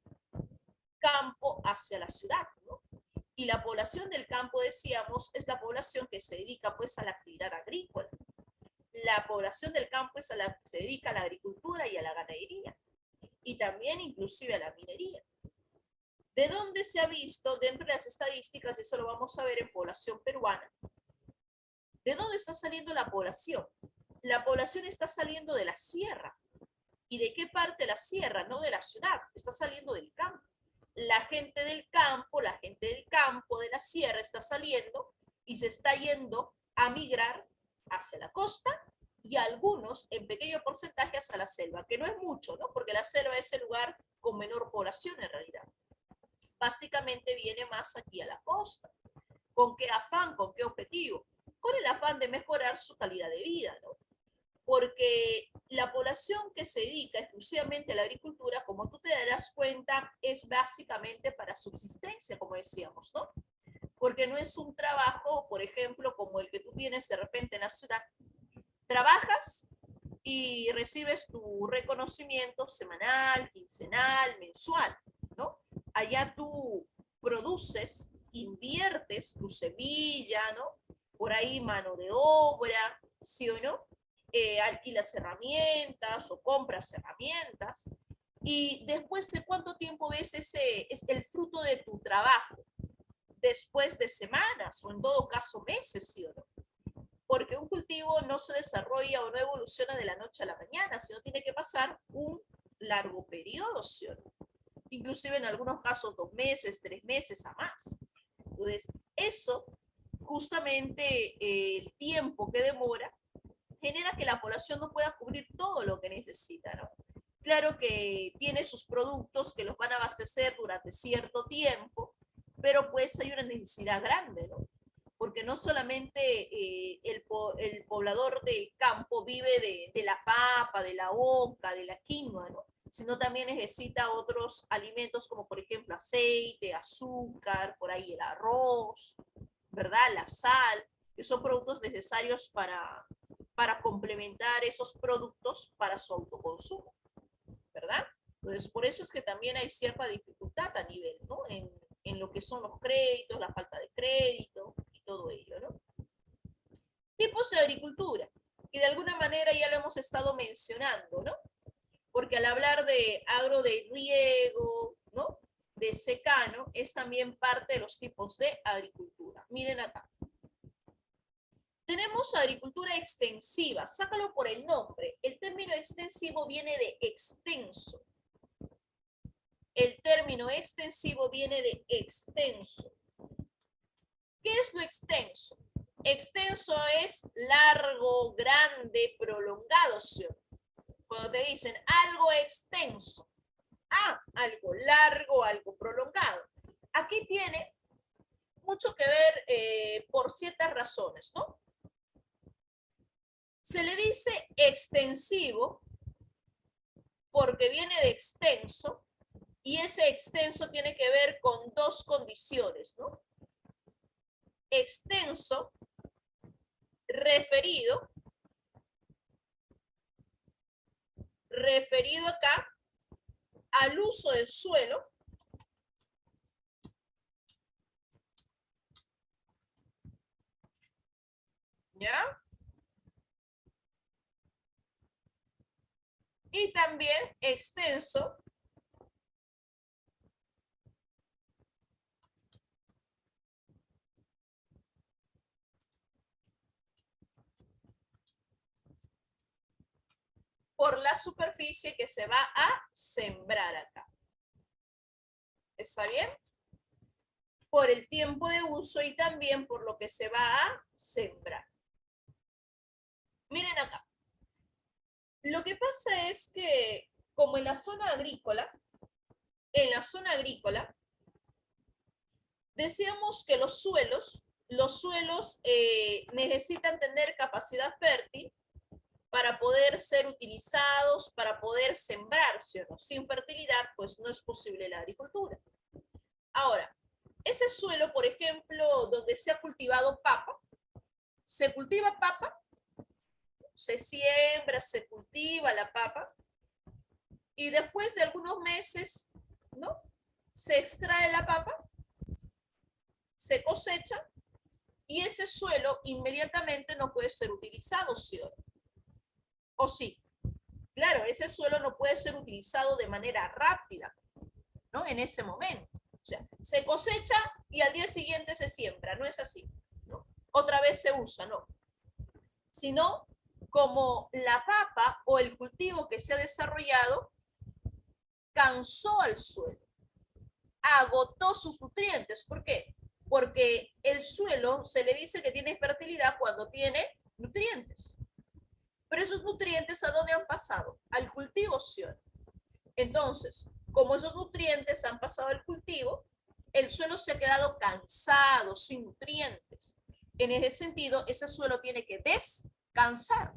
campo hacia la ciudad, ¿no? Y la población del campo, decíamos, es la población que se dedica pues a la actividad agrícola. La población del campo es se dedica a la agricultura y a la ganadería, y también inclusive a la minería. ¿De dónde se ha visto dentro de las estadísticas? Eso lo vamos a ver en población peruana. ¿De dónde está saliendo la población? La población está saliendo de la sierra. ¿Y de qué parte de la sierra? No de la ciudad, está saliendo del campo. La gente del campo, de la sierra está saliendo y se está yendo a migrar hacia la costa y algunos en pequeño porcentaje hacia la selva, que no es mucho, ¿no? Porque la selva es el lugar con menor población en realidad. Básicamente viene más aquí a la costa. ¿Con qué afán? ¿Con qué objetivo? Con el afán de mejorar su calidad de vida, ¿no? Porque la población que se dedica exclusivamente a la agricultura, como tú te darás cuenta, es básicamente para subsistencia, como decíamos, ¿no? Porque no es un trabajo, por ejemplo, como el que tú tienes de repente en la ciudad. Trabajas y recibes tu reconocimiento semanal, quincenal, mensual, ¿no? Allá tú produces, inviertes tu semilla, ¿no? Por ahí mano de obra, ¿sí o no? Alquilas herramientas o compras herramientas. Y después de cuánto tiempo ves el fruto de tu trabajo, después de semanas o en todo caso meses, ¿sí o no? Porque un cultivo no se desarrolla o no evoluciona de la noche a la mañana, sino tiene que pasar un largo periodo, ¿sí o no? Inclusive en algunos casos 2 meses, 3 meses a más. Entonces, eso, justamente el tiempo que demora, genera que la población no pueda cubrir todo lo que necesita, ¿no? Claro que tiene sus productos que los van a abastecer durante cierto tiempo, pero pues hay una necesidad grande, ¿no? Porque no solamente el poblador del campo vive de la papa, de la oca, de la quinoa, ¿no? Sino también necesita otros alimentos como por ejemplo aceite, azúcar, por ahí el arroz, ¿verdad? La sal, que son productos necesarios para complementar esos productos para su autoconsumo, ¿verdad? Entonces, por eso es que también hay cierta dificultad a nivel, ¿no? En lo que son los créditos, la falta de crédito y todo ello, ¿no? Tipos de agricultura, que de alguna manera ya lo hemos estado mencionando, ¿no? Porque al hablar de agro de riego, ¿no? De secano, es también parte de los tipos de agricultura. Miren acá. Tenemos agricultura extensiva, sácalo por el nombre. El término extensivo viene de extenso. El término extensivo viene de extenso. ¿Qué es lo extenso? Extenso es largo, grande, prolongado, ¿sí? Cuando te dicen algo extenso, algo largo, algo prolongado. Aquí tiene mucho que ver por ciertas razones, ¿no? Se le dice extensivo porque viene de extenso y ese extenso tiene que ver con dos condiciones, ¿no? Extenso, referido acá al uso del suelo, ¿ya? Y también extenso por la superficie que se va a sembrar acá. ¿Está bien? Por el tiempo de uso y también por lo que se va a sembrar. Miren acá. Lo que pasa es que, como en la zona agrícola, decíamos que los suelos necesitan tener capacidad fértil para poder ser utilizados, para poder sembrarse, ¿no? Sin fertilidad, pues no es posible la agricultura. Ahora, ese suelo, por ejemplo, donde se ha cultivado papa, se cultiva papa se siembra, se cultiva la papa, y después de algunos meses, ¿no? Se extrae la papa, se cosecha, y ese suelo inmediatamente no puede ser utilizado, ¿sí o no? ¿O sí? Claro, ese suelo no puede ser utilizado de manera rápida, ¿no? En ese momento. O sea, se cosecha y al día siguiente se siembra, no es así, ¿no? Otra vez se usa, no. Sino como la papa o el cultivo que se ha desarrollado cansó al suelo, agotó sus nutrientes. ¿Por qué? Porque el suelo se le dice que tiene fertilidad cuando tiene nutrientes. Pero esos nutrientes, ¿a dónde han pasado? Al cultivo, ¿sí o no? Entonces, como esos nutrientes han pasado al cultivo, el suelo se ha quedado cansado, sin nutrientes. En ese sentido, ese suelo tiene que descansar.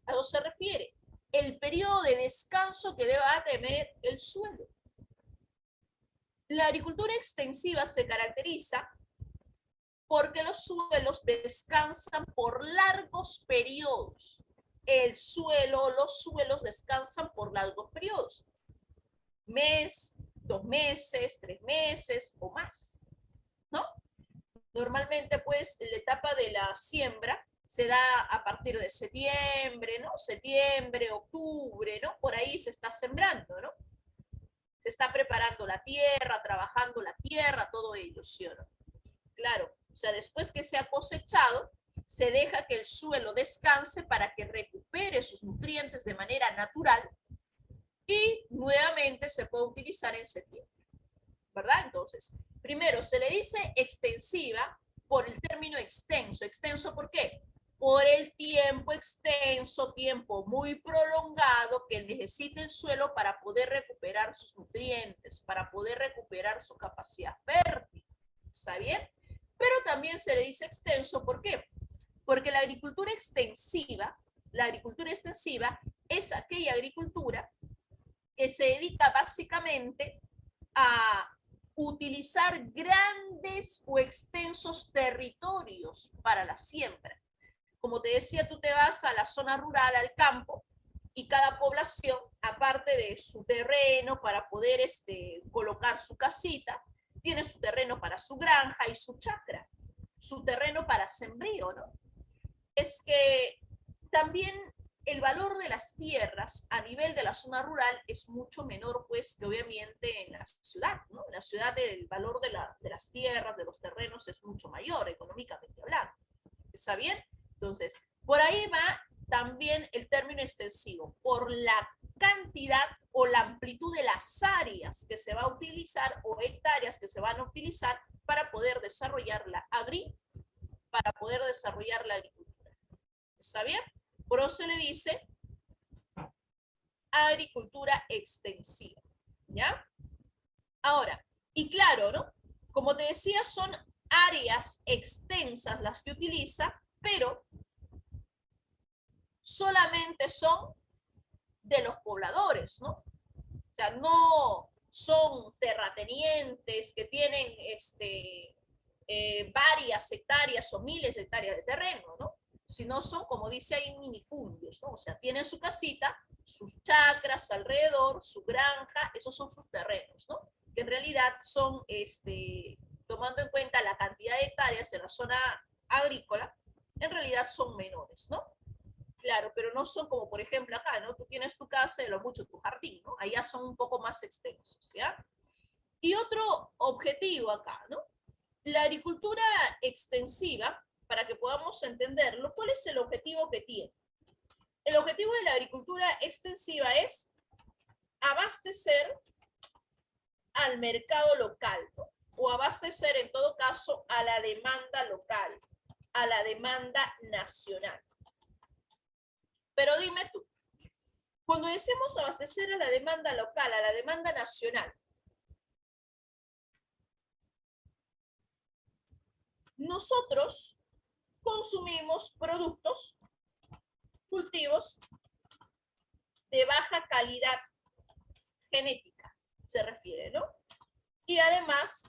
¿A eso se refiere? El periodo de descanso que deba tener el suelo. La agricultura extensiva se caracteriza porque los suelos descansan por largos periodos. El suelo, los suelos descansan por largos periodos. Mes, 2 meses, 3 meses o más, ¿no? Normalmente, pues, la etapa de la siembra se da a partir de septiembre, ¿no? Septiembre, octubre, ¿no? Por ahí se está sembrando, ¿no? Se está preparando la tierra, trabajando la tierra, todo ello, ¿sí o no? Claro, o sea, después que se ha cosechado, se deja que el suelo descanse para que recupere sus nutrientes de manera natural y nuevamente se puede utilizar en septiembre, ¿verdad? Entonces, primero se le dice extensiva por el término extenso. ¿Extenso por qué? Por el tiempo extenso, tiempo muy prolongado que necesita el suelo para poder recuperar sus nutrientes, para poder recuperar su capacidad fértil. ¿Está bien? Pero también se le dice extenso, ¿por qué? Porque la agricultura extensiva es aquella agricultura que se dedica básicamente a utilizar grandes o extensos territorios para la siembra. Como te decía, tú te vas a la zona rural, al campo, y cada población, aparte de su terreno para poder colocar su casita, tiene su terreno para su granja y su chacra, su terreno para sembrío, ¿no? Es que también el valor de las tierras a nivel de la zona rural es mucho menor, pues, que obviamente en la ciudad, ¿no? En la ciudad el valor de las tierras, de los terrenos es mucho mayor, económicamente hablando. ¿Está bien? Entonces, por ahí va también el término extensivo, por la cantidad o la amplitud de las áreas que se va a utilizar o hectáreas que se van a utilizar para poder desarrollar para poder desarrollar la agricultura. ¿Está bien? Por eso se le dice agricultura extensiva, ¿ya? Ahora, y claro, ¿no? Como te decía, son áreas extensas las que utiliza, pero solamente son de los pobladores, ¿no? O sea, no son terratenientes que tienen varias hectáreas o miles de hectáreas de terreno, ¿no? Sino son, como dice ahí, minifundios, ¿no? O sea, tienen su casita, sus chacras alrededor, su granja, esos son sus terrenos, ¿no? Que en realidad son, tomando en cuenta la cantidad de hectáreas en la zona agrícola, en realidad son menores, ¿no? Claro, pero no son como, por ejemplo, acá, ¿no? Tú tienes tu casa y lo mucho tu jardín, ¿no? Allá son un poco más extensos, ¿ya? Y otro objetivo acá, ¿no? La agricultura extensiva, para que podamos entenderlo, ¿cuál es el objetivo que tiene? El objetivo de la agricultura extensiva es abastecer al mercado local, ¿no? O abastecer, en todo caso, a la demanda local, a la demanda nacional. Pero dime tú, cuando decimos abastecer a la demanda local, a la demanda nacional, nosotros consumimos productos, cultivos de baja calidad genética, se refiere, ¿no? Y además,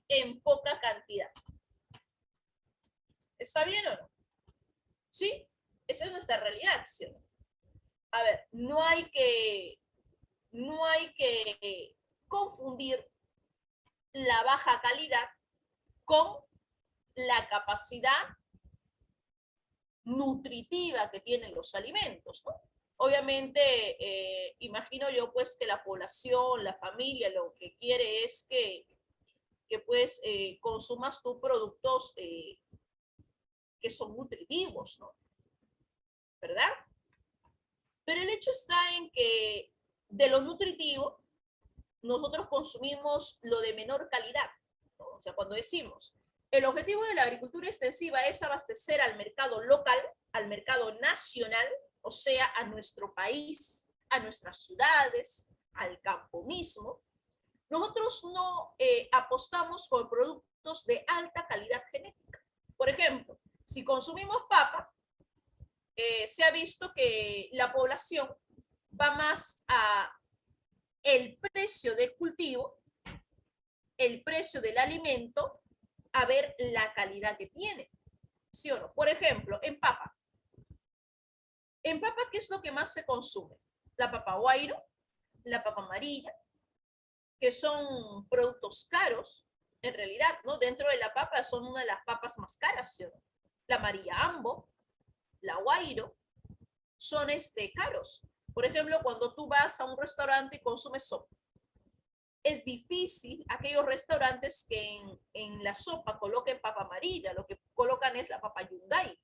en poca cantidad. ¿Está bien o no? ¿Sí? Esa es nuestra realidad, ¿sí o no? A ver, no hay que confundir la baja calidad con la capacidad nutritiva que tienen los alimentos, ¿no? Obviamente, imagino yo pues que la población, la familia, lo que quiere es que pues consumas tus productos que son nutritivos, ¿no? ¿Verdad? Pero el hecho está en que de lo nutritivo nosotros consumimos lo de menor calidad, ¿no? O sea, cuando decimos, el objetivo de la agricultura extensiva es abastecer al mercado local, al mercado nacional, o sea, a nuestro país, a nuestras ciudades, al campo mismo. Nosotros no apostamos por productos de alta calidad genética. Por ejemplo, si consumimos papa, se ha visto que la población va más a el precio del cultivo, el precio del alimento, a ver la calidad que tiene, ¿sí o no? Por ejemplo, en papa, ¿qué es lo que más se consume? La papa guairo, la papa amarilla, que son productos caros, en realidad, ¿no? Dentro de la papa son una de las papas más caras, ¿sí o no? La amarilla ambo, la guairo, son caros. Por ejemplo, cuando tú vas a un restaurante y consumes sopa, es difícil aquellos restaurantes que en la sopa coloquen papa amarilla, lo que colocan es la papa Hyundai,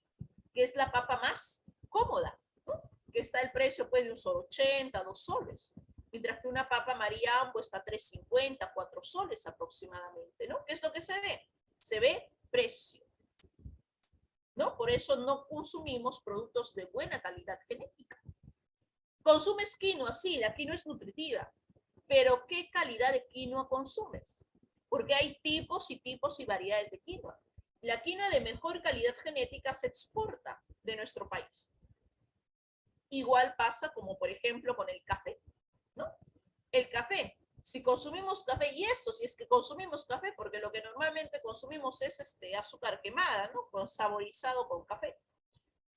que es la papa más cómoda, ¿no? Que está el precio pues de un solo 80, 2 soles, mientras que una papa María cuesta 3.50, 4 soles aproximadamente, ¿no? ¿Qué es lo que se ve? Se ve precio, ¿no? Por eso no consumimos productos de buena calidad genética. ¿Consumes quinoa? Sí, la quinoa es nutritiva, pero ¿qué calidad de quinoa consumes? Porque hay tipos y tipos y variedades de quinoa. La quinoa de mejor calidad genética se exporta de nuestro país. Igual pasa como por ejemplo con el café, ¿no? El café, si consumimos café, y eso, si es que consumimos café, porque lo que normalmente consumimos es azúcar quemada, ¿no? Con, saborizado con café.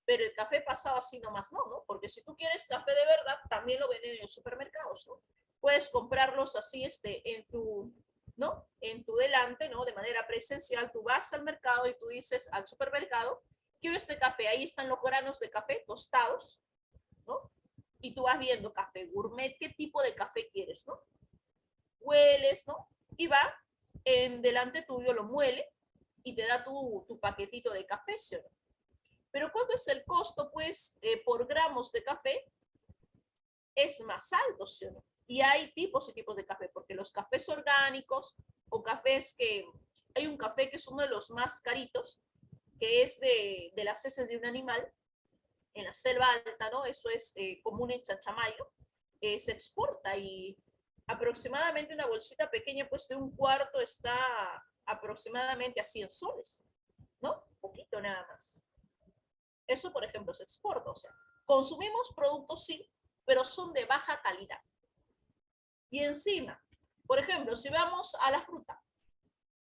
Pero el café pasado así nomás no, porque si tú quieres café de verdad, también lo venden en los supermercados, ¿no? Puedes comprarlos así ¿no? En tu delante, ¿no? De manera presencial, tú vas al mercado y tú dices al supermercado, quiero este café, ahí están los granos de café tostados, ¿no? Y tú vas viendo café gourmet, qué tipo de café quieres, ¿no? Hueles, ¿no? Y va en delante tuyo, lo muele y te da tu paquetito de café, ¿sí o no? Pero ¿cuánto es el costo, pues, por gramos de café? Es más alto, ¿sí o no? Y hay tipos y tipos de café, porque los cafés orgánicos o cafés que... Hay un café que es uno de los más caritos, que es de las heces de un animal, en la selva alta, ¿no? Eso es común en Chachamayo, se exporta y aproximadamente una bolsita pequeña, pues de un cuarto está aproximadamente a 100 soles, ¿no? Poquito nada más. Eso, por ejemplo, se exporta. O sea, consumimos productos, sí, pero son de baja calidad. Y encima, por ejemplo, si vamos a la fruta,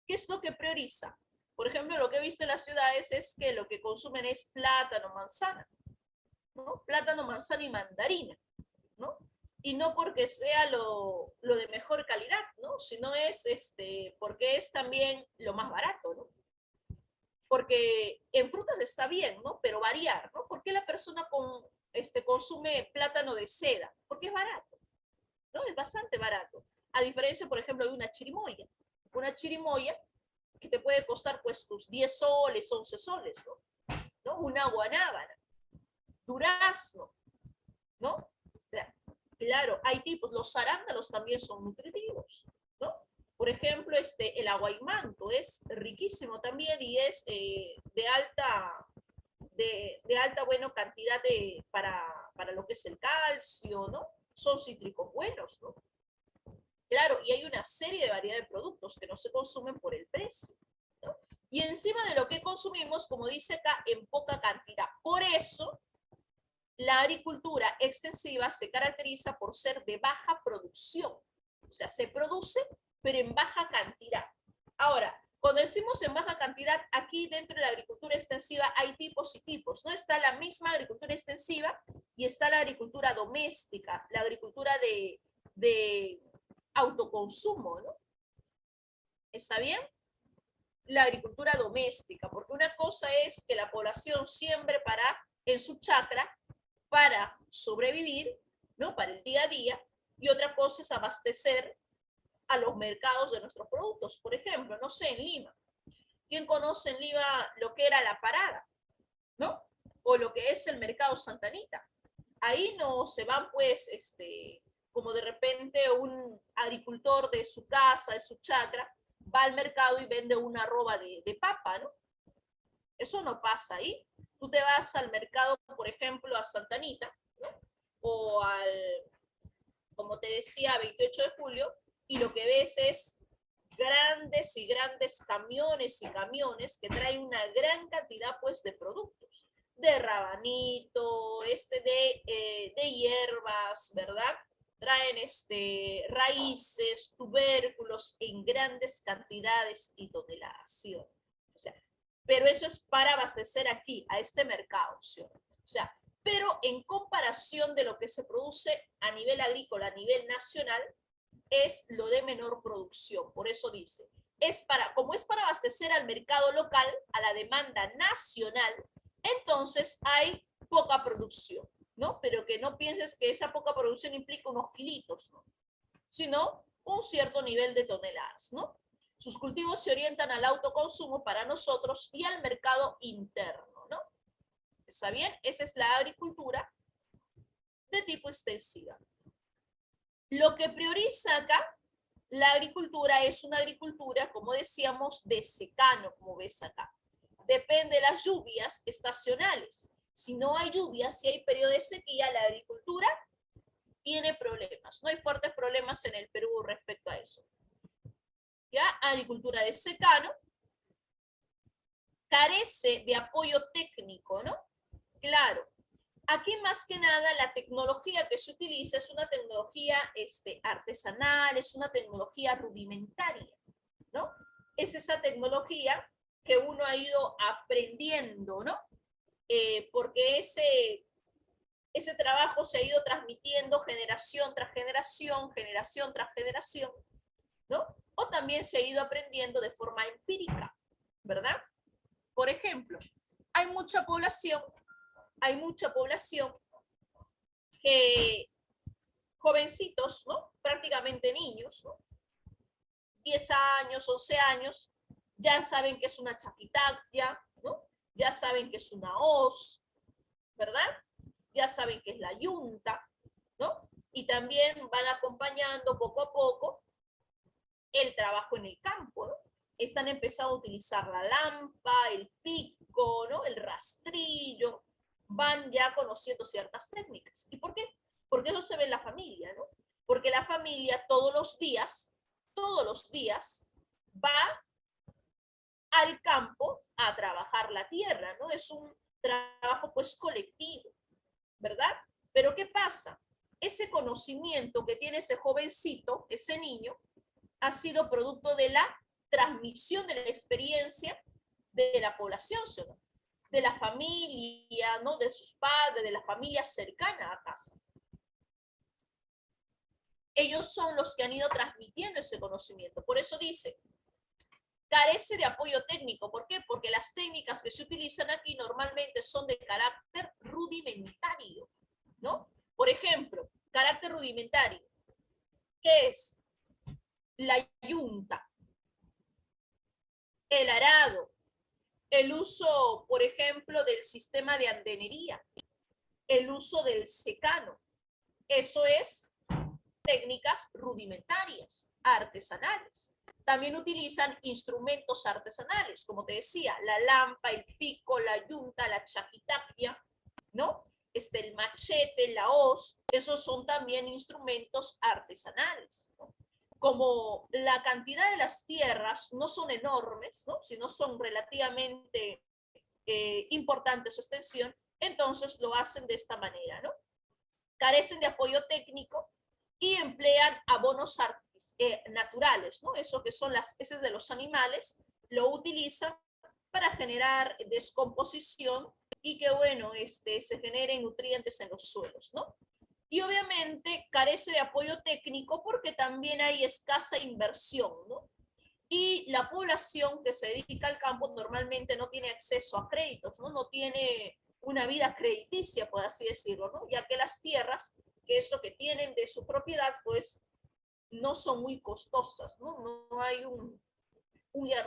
¿qué es lo que prioriza? Por ejemplo, lo que he visto en las ciudades es que lo que consumen es plátano, manzana, ¿no? Plátano, manzana y mandarina, ¿no? Y no porque sea lo de mejor calidad, ¿no? Sino es porque es también lo más barato, ¿no? Porque en frutas está bien, ¿no? Pero variar, ¿no? ¿Por qué la persona consume plátano de seda? Porque es barato, ¿no? Es bastante barato. A diferencia, por ejemplo, de una chirimoya. Una chirimoya que te puede costar pues tus 10 soles, 11 soles, ¿no? Una guanábana, durazno, ¿no? O sea, claro, hay tipos, los arándanos también son nutritivos, ¿no? Por ejemplo, el aguaymanto es riquísimo también y es de alta bueno, cantidad para lo que es el calcio, ¿no? Son cítricos buenos, ¿no? Claro, y hay una serie de variedad de productos que no se consumen por el precio, ¿no? Y encima de lo que consumimos, como dice acá, en poca cantidad. Por eso, la agricultura extensiva se caracteriza por ser de baja producción. O sea, se produce, pero en baja cantidad. Ahora, Cuando decimos en baja cantidad, aquí dentro de la agricultura extensiva hay tipos y tipos, ¿no? Está la misma agricultura extensiva y está la agricultura doméstica, la agricultura de autoconsumo, ¿no? ¿Está bien? La agricultura doméstica, porque una cosa es que la población siembre en su chacra para sobrevivir, ¿no? Para el día a día, y otra cosa es abastecer a los mercados de nuestros productos. Por ejemplo, no sé, en Lima. ¿Quién conoce en Lima lo que era la parada? ¿No? O lo que es el mercado Santa Anita. Ahí no se van, pues, como de repente un agricultor de su casa, de su chacra, va al mercado y vende una arroba de papa, ¿no? Eso no pasa ahí. Tú te vas al mercado, por ejemplo, a Santa Anita, ¿no? O como te decía, 28 de julio, y lo que ves es grandes y grandes camiones y camiones que traen una gran cantidad, pues, de productos, de rabanito, de hierbas, ¿verdad? Traen raíces, tubérculos en grandes cantidades y toneladas, ¿sí? O sea, pero eso es para abastecer aquí, a este mercado, ¿sí? O sea, pero en comparación de lo que se produce a nivel agrícola, a nivel nacional, es lo de menor producción. Por eso dice, como es para abastecer al mercado local, a la demanda nacional, entonces hay poca producción, ¿no? Pero que no pienses que esa poca producción implica unos kilitos, ¿no? Sino un cierto nivel de toneladas, ¿no? Sus cultivos se orientan al autoconsumo para nosotros y al mercado interno, ¿no? ¿Está bien? Esa es la agricultura de tipo extensiva. Lo que prioriza acá la agricultura es una agricultura, como decíamos, de secano, como ves acá. Depende de las lluvias estacionales. Si no hay lluvias, si hay periodo de sequía, la agricultura tiene problemas. No hay fuertes problemas en el Perú respecto a eso. ¿Ya? Agricultura de secano carece de apoyo técnico, ¿no? Claro. Aquí más que nada la tecnología que se utiliza es una tecnología artesanal, es una tecnología rudimentaria, ¿no? Es esa tecnología que uno ha ido aprendiendo, ¿no? Porque ese trabajo se ha ido transmitiendo generación tras generación, ¿no? O también se ha ido aprendiendo de forma empírica, ¿verdad? Por ejemplo, hay mucha población que jovencitos, ¿no? Prácticamente niños, ¿no? 10 años, 11 años, ya saben que es una chaquitactia, ¿no? Ya saben que es una hoz, ¿verdad? Ya saben que es la yunta, ¿no? Y también van acompañando poco a poco el trabajo en el campo, ¿no? Están empezando a utilizar la lampa, el pico, ¿no? El rastrillo, van ya conociendo ciertas técnicas. ¿Y por qué? Porque eso se ve en la familia, ¿no? Porque la familia todos los días, va al campo a trabajar la tierra, ¿no? Es un trabajo pues colectivo, ¿verdad? Pero ¿qué pasa? Ese conocimiento que tiene ese jovencito, ese niño, ha sido producto de la transmisión de la experiencia de la población, ¿no? De la familia, ¿no? De sus padres, de la familia cercana a casa. Ellos son los que han ido transmitiendo ese conocimiento. Por eso dice, carece de apoyo técnico. ¿Por qué? Porque las técnicas que se utilizan aquí normalmente son de carácter rudimentario, ¿no? Por ejemplo, carácter rudimentario. ¿Qué es? La yunta, el arado, el uso, por ejemplo, del sistema de andenería, el uso del secano. Eso es técnicas rudimentarias, artesanales. También utilizan instrumentos artesanales, como te decía, la lampa, el pico, la yunta, la chaquitapia, ¿no? El machete, la hoz, esos son también instrumentos artesanales, ¿no? Como la cantidad de las tierras no son enormes, ¿no? Sino son relativamente importantes su extensión, entonces lo hacen de esta manera, ¿no? Carecen de apoyo técnico y emplean abonos naturales, ¿no? Eso que son las heces de los animales, lo utilizan para generar descomposición y que, bueno, se generen nutrientes en los suelos, ¿no? Y obviamente carece de apoyo técnico porque también hay escasa inversión, ¿no? Y la población que se dedica al campo normalmente no tiene acceso a créditos, ¿no? No tiene una vida crediticia, por así decirlo, ¿no? Ya que las tierras, que es lo que tienen de su propiedad, pues no son muy costosas, ¿no? No hay un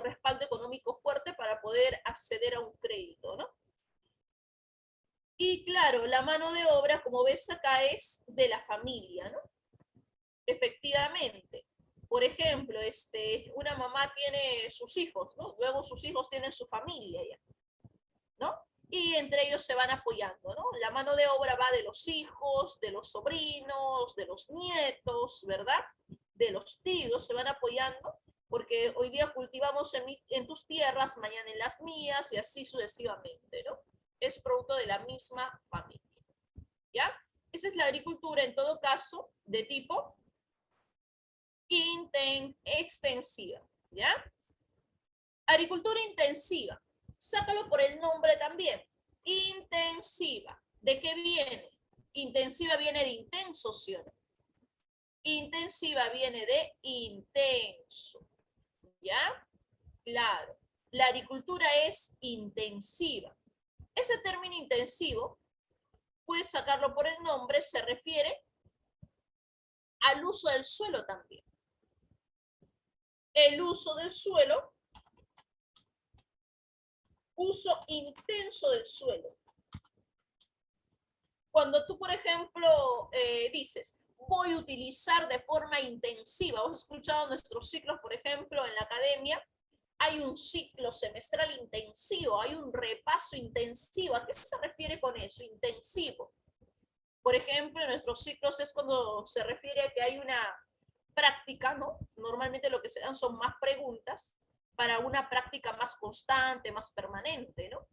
respaldo económico fuerte para poder acceder a un crédito, ¿no? Y claro, la mano de obra, como ves acá, es de la familia, ¿no? Efectivamente. Por ejemplo, una mamá tiene sus hijos, ¿no? Luego sus hijos tienen su familia ya, ¿no? Y entre ellos se van apoyando, ¿no? La mano de obra va de los hijos, de los sobrinos, de los nietos, ¿verdad? De los tíos, se van apoyando, porque hoy día cultivamos en tus tierras, mañana en las mías, y así sucesivamente, ¿no? Es producto de la misma familia, ¿ya? Esa es la agricultura, en todo caso, de tipo extensiva, ¿ya? Agricultura intensiva, sácalo por el nombre también, intensiva. ¿De qué viene? Intensiva viene de intenso, ¿sí o no? Intensiva viene de intenso, ¿ya? Claro, la agricultura es intensiva. Ese término intensivo, puedes sacarlo por el nombre, se refiere al uso del suelo también. El uso del suelo, uso intenso del suelo. Cuando tú, por ejemplo, dices, voy a utilizar de forma intensiva, ¿has escuchado nuestros ciclos, por ejemplo, en la academia? Hay un ciclo semestral intensivo, hay un repaso intensivo. ¿A qué se refiere con eso? Intensivo. Por ejemplo, en nuestros ciclos es cuando se refiere a que hay una práctica, ¿no? Normalmente lo que se dan son más preguntas para una práctica más constante, más permanente, ¿no?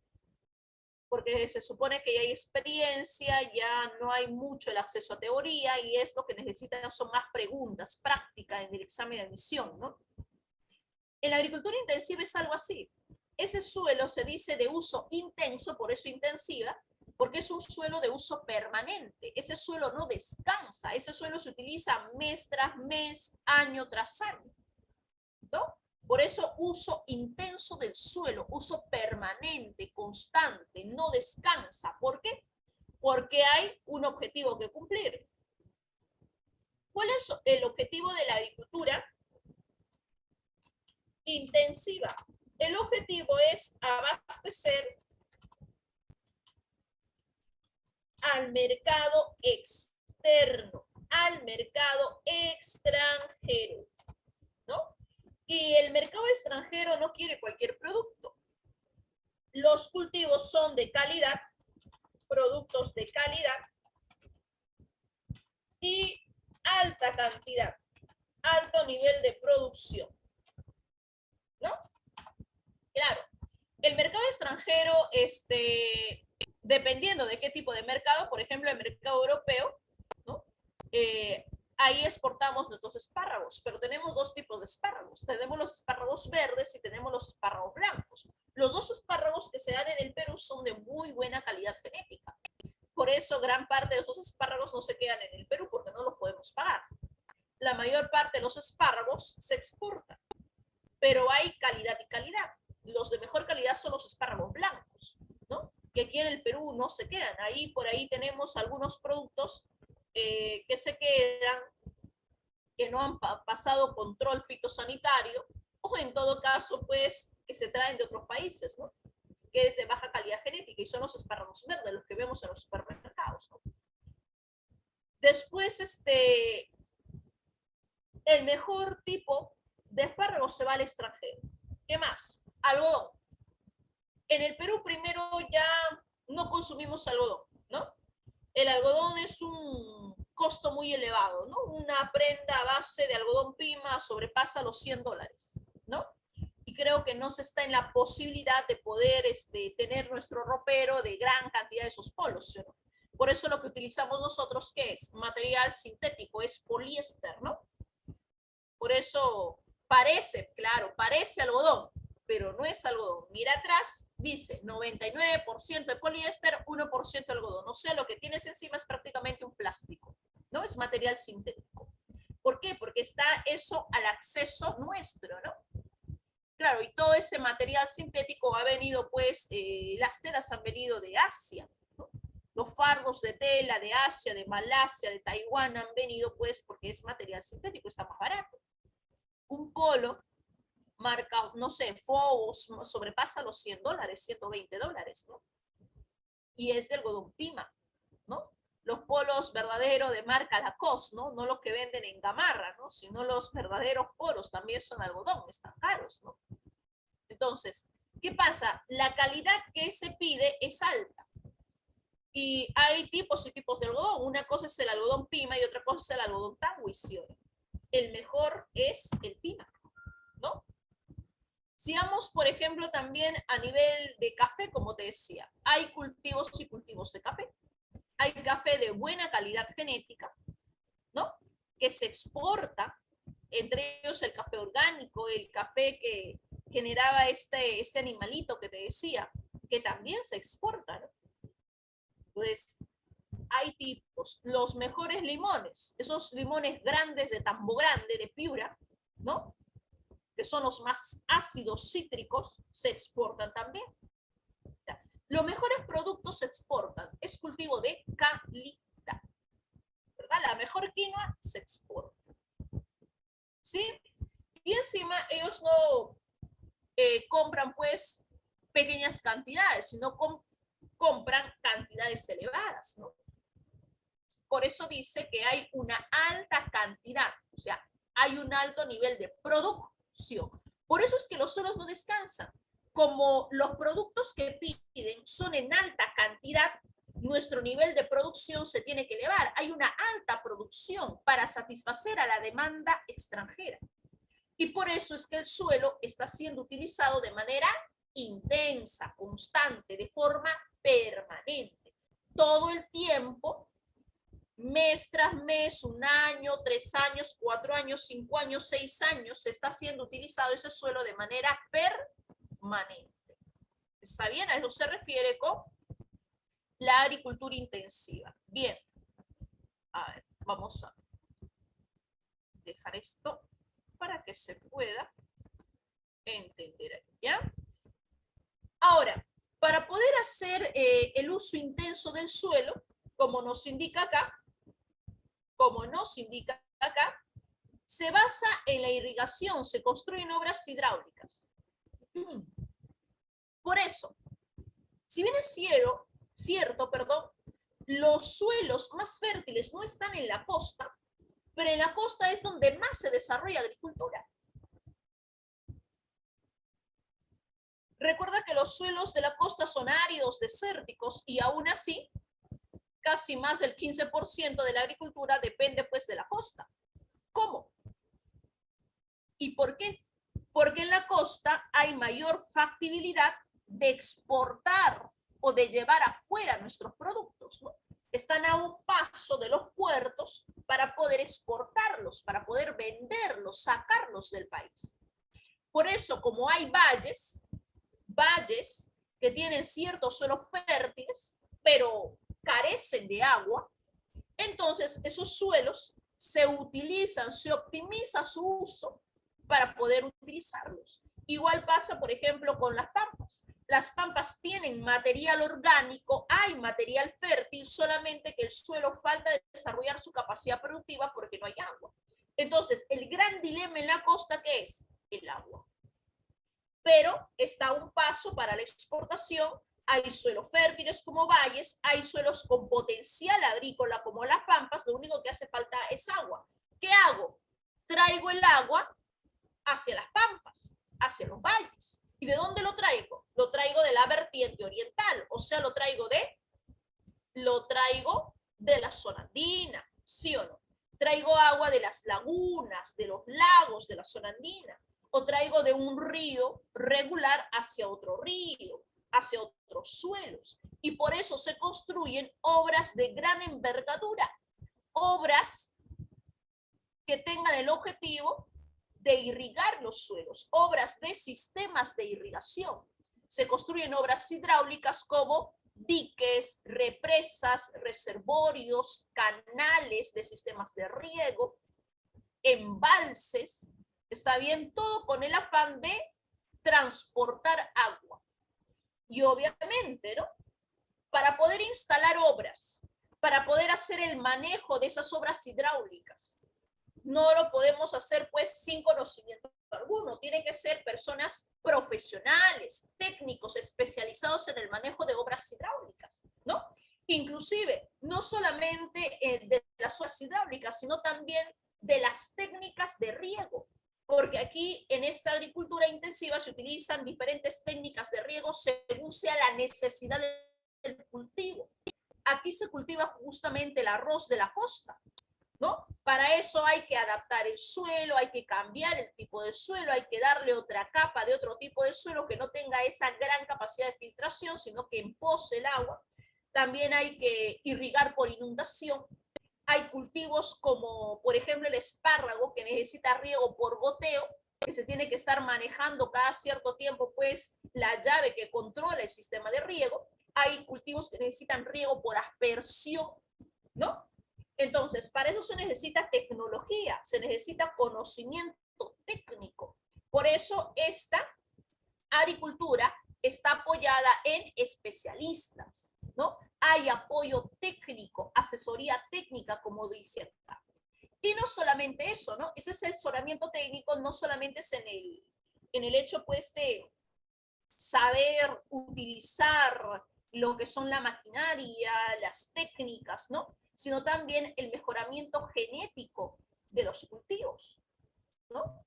Porque se supone que ya hay experiencia, ya no hay mucho el acceso a teoría y es lo que necesitan son más preguntas, práctica en el examen de admisión, ¿no? En la agricultura intensiva es algo así. Ese suelo se dice de uso intenso, por eso intensiva, porque es un suelo de uso permanente. Ese suelo no descansa, ese suelo se utiliza mes tras mes, año tras año, ¿no? Por eso uso intenso del suelo, uso permanente, constante, no descansa. ¿Por qué? Porque hay un objetivo que cumplir. ¿Cuál es el objetivo de la agricultura intensiva? El objetivo es abastecer al mercado externo, al mercado extranjero, ¿no? Y el mercado extranjero no quiere cualquier producto. Los cultivos son de calidad, productos de calidad y alta cantidad, alto nivel de producción, ¿no? Claro, el mercado extranjero, dependiendo de qué tipo de mercado, por ejemplo, el mercado europeo, ¿no? Ahí exportamos nuestros espárragos, pero tenemos dos tipos de espárragos. Tenemos los espárragos verdes y tenemos los espárragos blancos. Los dos espárragos que se dan en el Perú son de muy buena calidad genética. Por eso gran parte de esos espárragos no se quedan en el Perú porque no los podemos pagar. La mayor parte de los espárragos se exportan, pero hay calidad y calidad. Los de mejor calidad son los espárragos blancos, ¿no? Que aquí en el Perú no se quedan. Ahí por ahí tenemos algunos productos que se quedan, que no han pasado control fitosanitario, o en todo caso, pues, que se traen de otros países, ¿no? Que es de baja calidad genética, y son los espárragos verdes, los que vemos en los supermercados, ¿no? Después, el mejor tipo de espárragos se va al extranjero. ¿Qué más? Algodón. En el Perú primero ya no consumimos algodón, ¿no? El algodón es un costo muy elevado, ¿no? Una prenda a base de algodón pima sobrepasa los $100, ¿no? Y creo que no se está en la posibilidad de poder tener nuestro ropero de gran cantidad de esos polos, ¿no? Por eso lo que utilizamos nosotros, ¿qué es? Material sintético, es poliéster, ¿no? Por eso parece, claro, parece algodón, pero no es algodón. Mira atrás, dice 99% de poliéster, 1% de algodón. O sea, lo que tienes encima es prácticamente un plástico, ¿no? Es material sintético. ¿Por qué? Porque está eso al acceso nuestro, ¿no? Claro, y todo ese material sintético ha venido, pues, las telas han venido de Asia, ¿no? Los fardos de tela de Asia, de Malasia, de Taiwán han venido, pues, porque es material sintético, está más barato. Un polo marca, no sé, Fobos, sobrepasa los $100, $120, ¿no? Y es de algodón Pima, ¿no? Los polos verdaderos de marca Lacoste, ¿no? No los que venden en Gamarra, ¿no? Sino los verdaderos polos también son algodón, están caros, ¿no? Entonces, ¿qué pasa? La calidad que se pide es alta. Y hay tipos y tipos de algodón. Una cosa es el algodón Pima y otra cosa es el algodón Tanguisión. El mejor es el Pima, ¿no? Sigamos, por ejemplo, también a nivel de café, como te decía. Hay cultivos y cultivos de café. Hay café de buena calidad genética, ¿no? Que se exporta, entre ellos el café orgánico, el café que generaba este animalito que te decía, que también se exporta, ¿no? Entonces, hay tipos. Los mejores limones, esos limones grandes de tambo grande, de Piura, ¿no? Que son los más ácidos cítricos, se exportan también. O sea, los mejores productos se exportan. Es cultivo de calidad, ¿verdad? La mejor quinoa se exporta, ¿sí? Y encima ellos no compran, pues, pequeñas cantidades, sino compran cantidades elevadas, ¿no? Por eso dice que hay una alta cantidad, o sea, hay un alto nivel de producción. Por eso es que los suelos no descansan. Como los productos que piden son en alta cantidad, nuestro nivel de producción se tiene que elevar. Hay una alta producción para satisfacer a la demanda extranjera. Y por eso es que el suelo está siendo utilizado de manera intensa, constante, de forma permanente. Todo el tiempo, mes tras mes, 1 año, 3 años, 4 años, 5 años, 6 años, se está siendo utilizado ese suelo de manera permanente. ¿Está bien? A eso se refiere con la agricultura intensiva. Bien. A ver, vamos a dejar esto para que se pueda entender, ¿ya? Ahora, para poder hacer el uso intenso del suelo, como nos indica acá, se basa en la irrigación, se construyen obras hidráulicas. Por eso, si bien es cierto, los suelos más fértiles no están en la costa, pero en la costa es donde más se desarrolla agricultura. Recuerda que los suelos de la costa son áridos, desérticos, y aún así, casi más del 15% de la agricultura depende, pues, de la costa. ¿Cómo? ¿Y por qué? Porque en la costa hay mayor factibilidad de exportar o de llevar afuera nuestros productos, ¿no? Están a un paso de los puertos para poder exportarlos, para poder venderlos, sacarlos del país. Por eso, como hay valles que tienen ciertos suelos fértiles, pero carecen de agua, entonces esos suelos se utilizan, se optimiza su uso para poder utilizarlos. Igual pasa, por ejemplo, con las pampas. Las pampas tienen material orgánico, hay material fértil, solamente que el suelo falta de desarrollar su capacidad productiva porque no hay agua. Entonces, el gran dilema en la costa, ¿qué es? El agua. Pero está a un paso para la exportación. Hay suelos fértiles como valles, hay suelos con potencial agrícola como las pampas, lo único que hace falta es agua. ¿Qué hago? Traigo el agua hacia las pampas, hacia los valles. ¿Y de dónde lo traigo? Lo traigo de la vertiente oriental, o sea, lo traigo de la zona andina, ¿sí o no? Traigo agua de las lagunas, de los lagos de la zona andina, o traigo de un río regular hacia otro río, hacia otros suelos. Y por eso se construyen obras de gran envergadura, obras que tengan el objetivo de irrigar los suelos, obras de sistemas de irrigación. Se construyen obras hidráulicas como diques, represas, reservorios, canales de sistemas de riego, embalses, está bien, todo con el afán de transportar agua. Y obviamente, ¿no? Para poder instalar obras, para poder hacer el manejo de esas obras hidráulicas, no lo podemos hacer pues sin conocimiento alguno. Tienen que ser personas profesionales, técnicos, especializados en el manejo de obras hidráulicas, ¿no? Inclusive, no solamente de las obras hidráulicas, sino también de las técnicas de riego, porque aquí en esta agricultura intensiva se utilizan diferentes técnicas de riego según sea la necesidad del cultivo. Aquí se cultiva justamente el arroz de la costa, ¿no? Para eso hay que adaptar el suelo, hay que cambiar el tipo de suelo, hay que darle otra capa de otro tipo de suelo que no tenga esa gran capacidad de filtración, sino que empose el agua. También hay que irrigar por inundación. Hay cultivos como, por ejemplo, el espárrago, que necesita riego por goteo, que se tiene que estar manejando cada cierto tiempo, pues, la llave que controla el sistema de riego. Hay cultivos que necesitan riego por aspersión, ¿no? Entonces, para eso se necesita tecnología, se necesita conocimiento técnico. Por eso esta agricultura está apoyada en especialistas, ¿no? Hay apoyo técnico, asesoría técnica, como dice acá. Y no solamente eso, ¿no? Ese asesoramiento técnico no solamente es en el hecho, pues, de saber utilizar lo que son la maquinaria, las técnicas, ¿no? Sino también el mejoramiento genético de los cultivos, ¿no?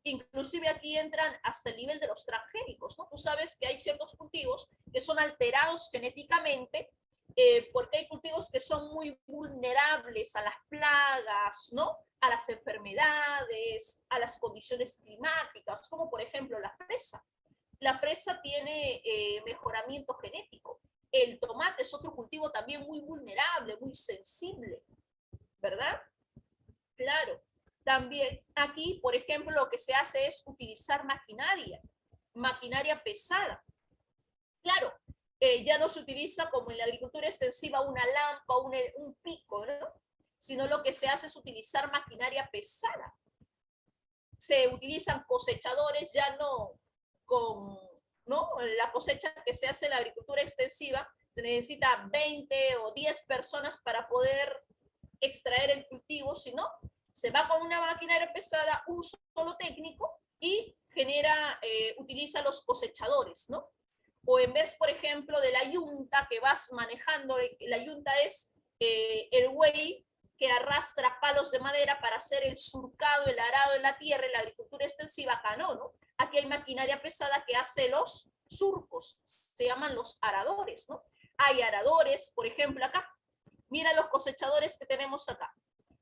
Inclusive aquí entran hasta el nivel de los transgénicos, ¿no? Tú sabes que hay ciertos cultivos que son alterados genéticamente porque hay cultivos que son muy vulnerables a las plagas, ¿no? A las enfermedades, a las condiciones climáticas, como por ejemplo la fresa. La fresa tiene mejoramiento genético. El tomate es otro cultivo también muy vulnerable, muy sensible, ¿verdad? Claro. También aquí, por ejemplo, lo que se hace es utilizar maquinaria pesada. Claro, ya no se utiliza como en la agricultura extensiva una lámpara, un pico, ¿no? Sino lo que se hace es utilizar maquinaria pesada. Se utilizan cosechadores ya no con, ¿no? La cosecha que se hace en la agricultura extensiva se necesita 20 o 10 personas para poder extraer el cultivo, sino se va con una maquinaria pesada, un solo técnico y utiliza los cosechadores, ¿no? O en vez, por ejemplo, de la yunta que vas manejando, la yunta es el buey que arrastra palos de madera para hacer el surcado, el arado en la tierra, en la agricultura extensiva, acá no, ¿no? Aquí hay maquinaria pesada que hace los surcos, se llaman los aradores, ¿no? Hay aradores, por ejemplo, acá, mira los cosechadores que tenemos acá.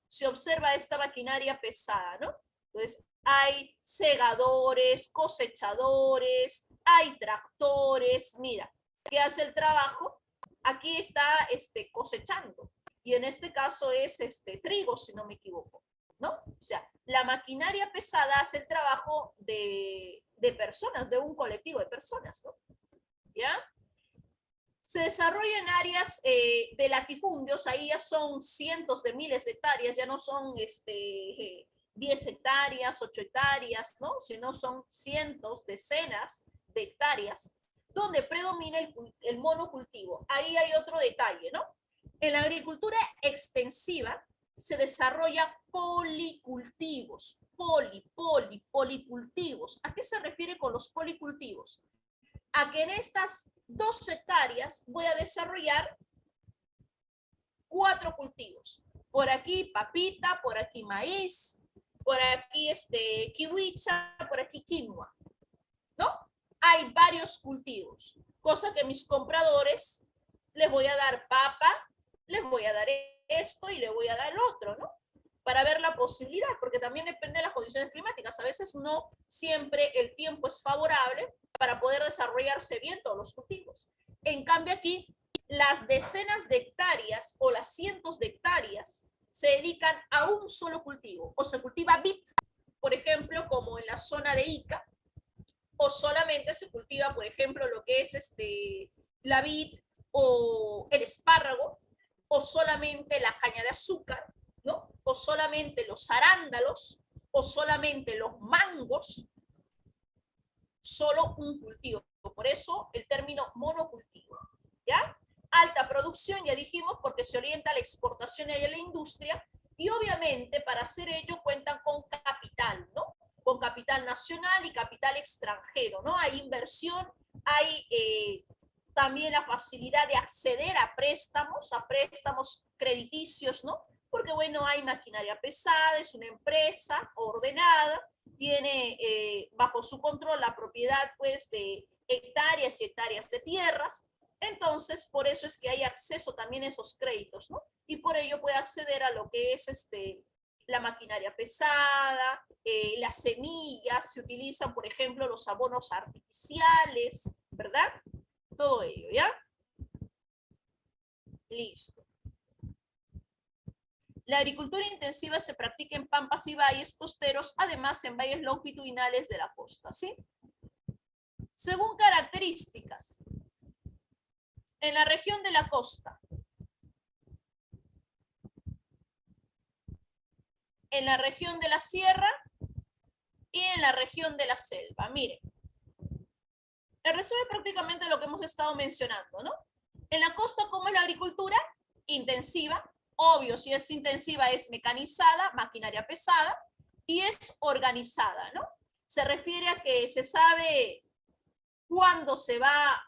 Se observa esta maquinaria pesada, ¿no? Entonces, hay segadores, cosechadores, hay tractores, mira, ¿qué hace el trabajo? Aquí está cosechando, y en este caso es trigo, si no me equivoco, ¿no? O sea, la maquinaria pesada hace el trabajo de personas, de un colectivo de personas, ¿no? ¿Ya? Se desarrolla en áreas de latifundios, ahí ya son cientos de miles de hectáreas, ya no son 10 hectáreas, 8 hectáreas, ¿no? Sino son cientos, decenas de hectáreas, donde predomina el monocultivo. Ahí hay otro detalle, ¿no? En la agricultura extensiva se desarrolla policultivos, policultivos. ¿A qué se refiere con los policultivos? A que en estas 2 hectáreas voy a desarrollar 4 cultivos. Por aquí papita, por aquí maíz, por aquí kiwicha, por aquí quinoa, ¿no? Hay varios cultivos, cosa que mis compradores les voy a dar papa, les voy a dar esto y les voy a dar el otro, ¿no? Para ver la posibilidad, porque también depende de las condiciones climáticas. A veces no siempre el tiempo es favorable para poder desarrollarse bien todos los cultivos. En cambio aquí, las decenas de hectáreas o las cientos de hectáreas se dedican a un solo cultivo. O se cultiva vid, por ejemplo, como en la zona de Ica, o solamente se cultiva, por ejemplo, lo que es la vid o el espárrago, o solamente la caña de azúcar, ¿no? O solamente los arándalos, o solamente los mangos, solo un cultivo. Por eso el término monocultivo, ¿ya? Alta producción, ya dijimos, porque se orienta a la exportación y a la industria, y obviamente para hacer ello cuentan con capital, ¿no? Con capital nacional y capital extranjero, ¿no? Hay inversión, hay también la facilidad de acceder a préstamos crediticios, ¿no? Porque, bueno, hay maquinaria pesada, es una empresa ordenada, tiene bajo su control la propiedad, pues, de hectáreas y hectáreas de tierras. Entonces, por eso es que hay acceso también a esos créditos, ¿no? Y por ello puede acceder a lo que es la maquinaria pesada, las semillas, se utilizan, por ejemplo, los abonos artificiales, ¿verdad? Todo ello, ¿ya? Listo. La agricultura intensiva se practica en pampas y valles costeros, además en valles longitudinales de la costa, ¿sí? Según características, en la región de la costa, en la región de la sierra y en la región de la selva. Miren, el resumen prácticamente lo que hemos estado mencionando, ¿no? En la costa, ¿cómo es la agricultura? Intensiva. Obvio, si es intensiva es mecanizada, maquinaria pesada, y es organizada, ¿no? Se refiere a que se sabe cuándo se va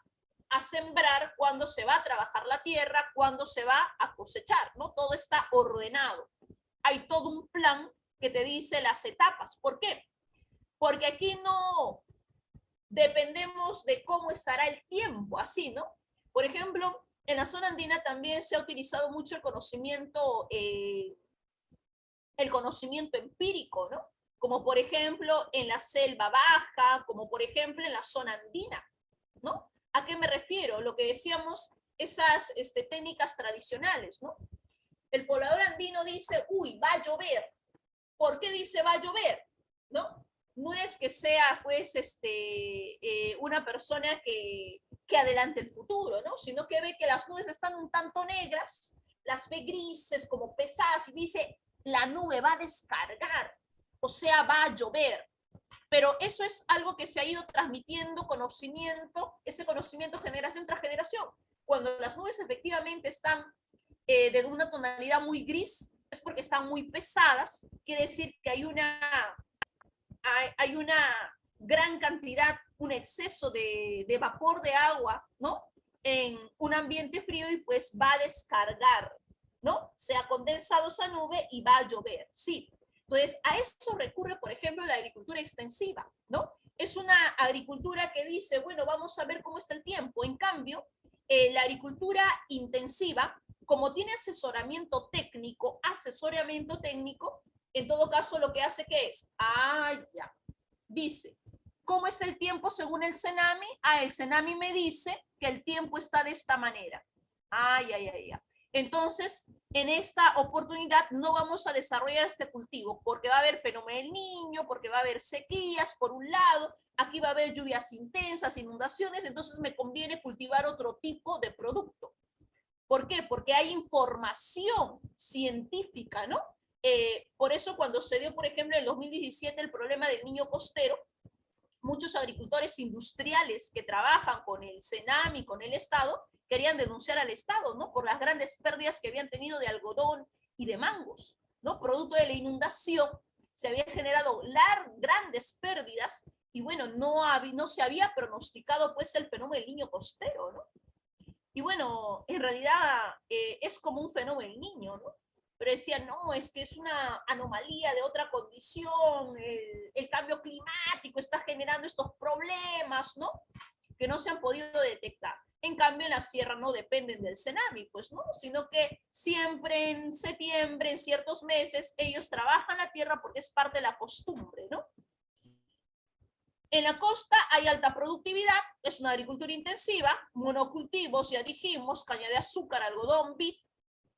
a sembrar, cuándo se va a trabajar la tierra, cuándo se va a cosechar, ¿no? Todo está ordenado. Hay todo un plan que te dice las etapas. ¿Por qué? Porque aquí no dependemos de cómo estará el tiempo, así, ¿no? Por ejemplo, en la zona andina también se ha utilizado mucho el conocimiento empírico, ¿no? Como por ejemplo en la selva baja, como por ejemplo en la zona andina, ¿no? ¿A qué me refiero? Lo que decíamos, esas técnicas tradicionales, ¿no? El poblador andino dice, uy, va a llover. ¿Por qué dice va a llover? ¿No? No es que sea, pues, una persona que adelante el futuro, ¿no? Sino que ve que las nubes están un tanto negras, las ve grises, como pesadas, y dice, la nube va a descargar, o sea, va a llover. Pero eso es algo que se ha ido transmitiendo conocimiento, ese conocimiento generación tras generación. Cuando las nubes efectivamente están de una tonalidad muy gris, es porque están muy pesadas, quiere decir que hay una gran cantidad, un exceso de vapor de agua, ¿no? En un ambiente frío y pues va a descargar, ¿no? Se ha condensado esa nube y va a llover, sí. Entonces, a eso recurre, por ejemplo, la agricultura extensiva, ¿no? Es una agricultura que dice, bueno, vamos a ver cómo está el tiempo. En cambio, la agricultura intensiva, como tiene asesoramiento técnico, en todo caso lo que hace que es, ya, dice, ¿cómo está el tiempo según el Senami? El Senami me dice que el tiempo está de esta manera. Ya. Entonces, en esta oportunidad no vamos a desarrollar este cultivo porque va a haber fenómeno del niño, porque va a haber sequías por un lado, aquí va a haber lluvias intensas, inundaciones, entonces me conviene cultivar otro tipo de producto. ¿Por qué? Porque hay información científica, ¿no? Por eso cuando se dio, por ejemplo, en el 2017 el problema del niño costero, muchos agricultores industriales que trabajan con el Senam y con el Estado querían denunciar al Estado, ¿no? Por las grandes pérdidas que habían tenido de algodón y de mangos, ¿no? Producto de la inundación, se habían generado grandes pérdidas y bueno, no se había pronosticado pues el fenómeno del niño costero, ¿no? Y bueno, en realidad es como un fenómeno del niño, ¿no? Pero decían, no, es que es una anomalía de otra condición, el cambio climático está generando estos problemas, ¿no? Que no se han podido detectar. En cambio, en la sierra no dependen del Senami, pues, ¿no? Sino que siempre en septiembre, en ciertos meses, ellos trabajan la tierra porque es parte de la costumbre, ¿no? En la costa hay alta productividad, es una agricultura intensiva, monocultivos, ya dijimos, caña de azúcar, algodón, vid,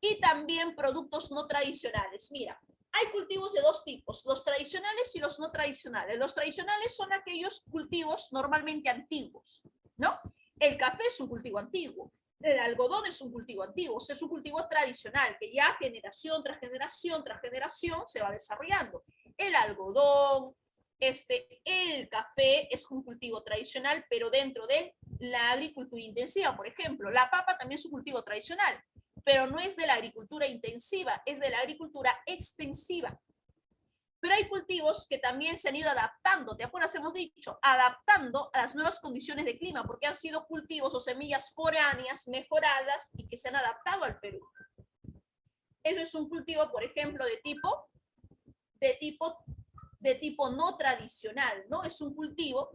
y también productos no tradicionales. Mira, Hay cultivos de dos tipos, los tradicionales y los no tradicionales. Los tradicionales son aquellos cultivos normalmente antiguos, ¿no? El café es un cultivo antiguo, el algodón es un cultivo antiguo, o sea, es un cultivo tradicional que ya generación tras generación tras generación se va desarrollando. El algodón, el café es un cultivo tradicional, pero dentro de la agricultura intensiva, por ejemplo, la papa también es un cultivo tradicional, pero no es de la agricultura intensiva, es de la agricultura extensiva. Pero hay cultivos que también se han ido adaptando, ¿te acuerdas? Hemos dicho, adaptando a las nuevas condiciones de clima, porque han sido cultivos o semillas foráneas, mejoradas y que se han adaptado al Perú. Eso es un cultivo, por ejemplo, de tipo no tradicional, ¿no? Es un cultivo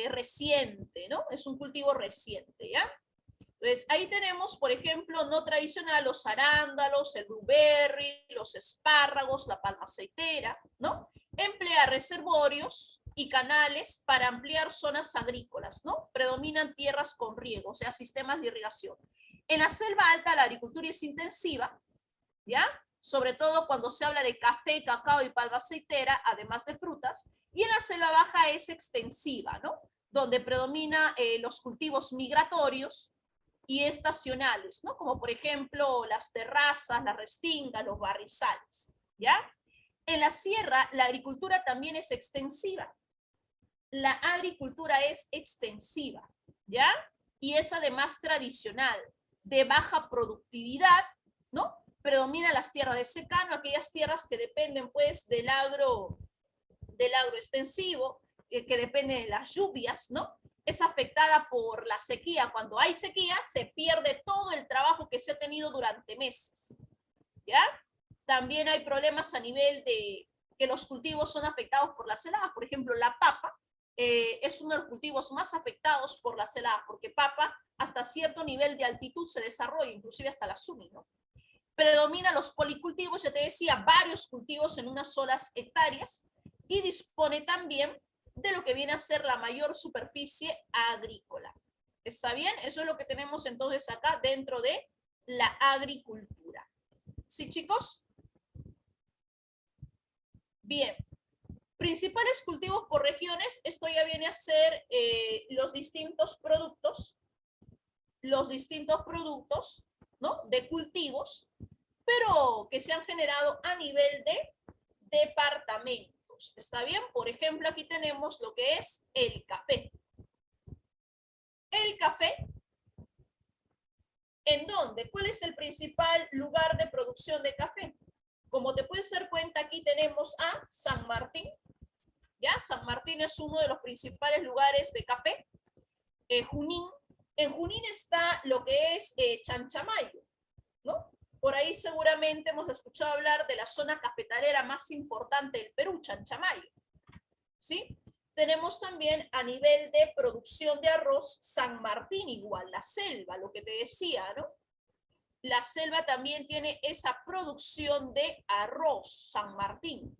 reciente, ¿no? Es un cultivo reciente, ¿ya? Entonces, ahí tenemos, por ejemplo, no tradicional, los arándalos, el blueberry, los espárragos, la palma aceitera, ¿no? Emplea reservorios y canales para ampliar zonas agrícolas, ¿no? Predominan tierras con riego, o sea, sistemas de irrigación. En la selva alta la agricultura es intensiva, ¿ya? Sobre todo cuando se habla de café, cacao y palma aceitera, además de frutas, y en la selva baja es extensiva, ¿no? Donde predomina los cultivos migratorios y estacionales, ¿no? Como por ejemplo las terrazas, las restingas, los barrizales, ¿ya? En la sierra la agricultura también es extensiva. La agricultura es extensiva, ¿ya? Y es además tradicional, de baja productividad, ¿no? Predomina las tierras de secano, aquellas tierras que dependen pues del agro extensivo, que depende de las lluvias, ¿no? Es afectada por la sequía. Cuando hay sequía, se pierde todo el trabajo que se ha tenido durante meses, ¿ya? También hay problemas a nivel de que los cultivos son afectados por las heladas. Por ejemplo, la papa es uno de los cultivos más afectados por las heladas, porque papa hasta cierto nivel de altitud se desarrolla, inclusive hasta la sumi, ¿no? Predomina los policultivos, ya te decía, varios cultivos en unas solas hectáreas, y dispone también de lo que viene a ser la mayor superficie agrícola. ¿Está bien? Eso es lo que tenemos entonces acá dentro de la agricultura. ¿Sí, chicos? Bien. Principales cultivos por regiones, esto ya viene a ser los distintos productos, ¿no? De cultivos, pero que se han generado a nivel de departamentos. ¿Está bien? Por ejemplo, aquí tenemos lo que es el café. El café, ¿en dónde? ¿Cuál es el principal lugar de producción de café? Como te puedes dar cuenta, aquí tenemos a San Martín. ¿Ya? San Martín es uno de los principales lugares de café. Junín. En Junín está lo que es Chanchamayo, ¿no? Por ahí seguramente hemos escuchado hablar de la zona cafetalera más importante del Perú, Chanchamayo, ¿sí? Tenemos también a nivel de producción de arroz San Martín igual, la selva, lo que te decía, ¿no? La selva también tiene esa producción de arroz, San Martín.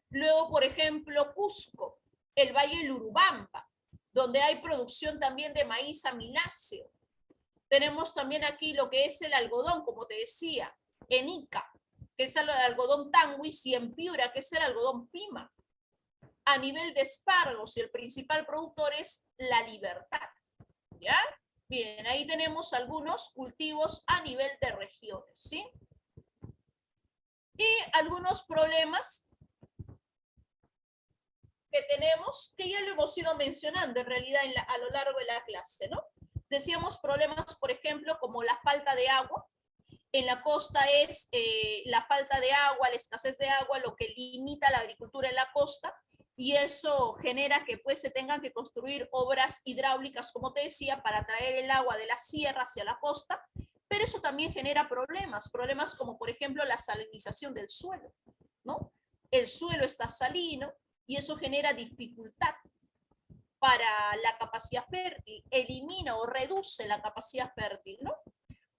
Luego, por ejemplo, Cusco, el Valle del Urubamba, donde hay producción también de maíz amiláceo. Tenemos también aquí lo que es el algodón, como te decía, en Ica, que es el algodón Tanguis, y en Piura, que es el algodón Pima. A nivel de espárragos, el principal productor es La Libertad, ¿ya? Bien, ahí tenemos algunos cultivos a nivel de regiones, ¿sí? Y algunos problemas que tenemos, que ya lo hemos ido mencionando en realidad a lo largo de la clase, ¿no? Decíamos problemas, por ejemplo, como la falta de agua. En la costa es la falta de agua, la escasez de agua, lo que limita la agricultura en la costa, y eso genera que pues se tengan que construir obras hidráulicas, como te decía, para traer el agua de la sierra hacia la costa, pero eso también genera problemas como por ejemplo la salinización del suelo, ¿no? El suelo está salino y eso genera dificultad para la capacidad fértil, elimina o reduce la capacidad fértil, ¿no?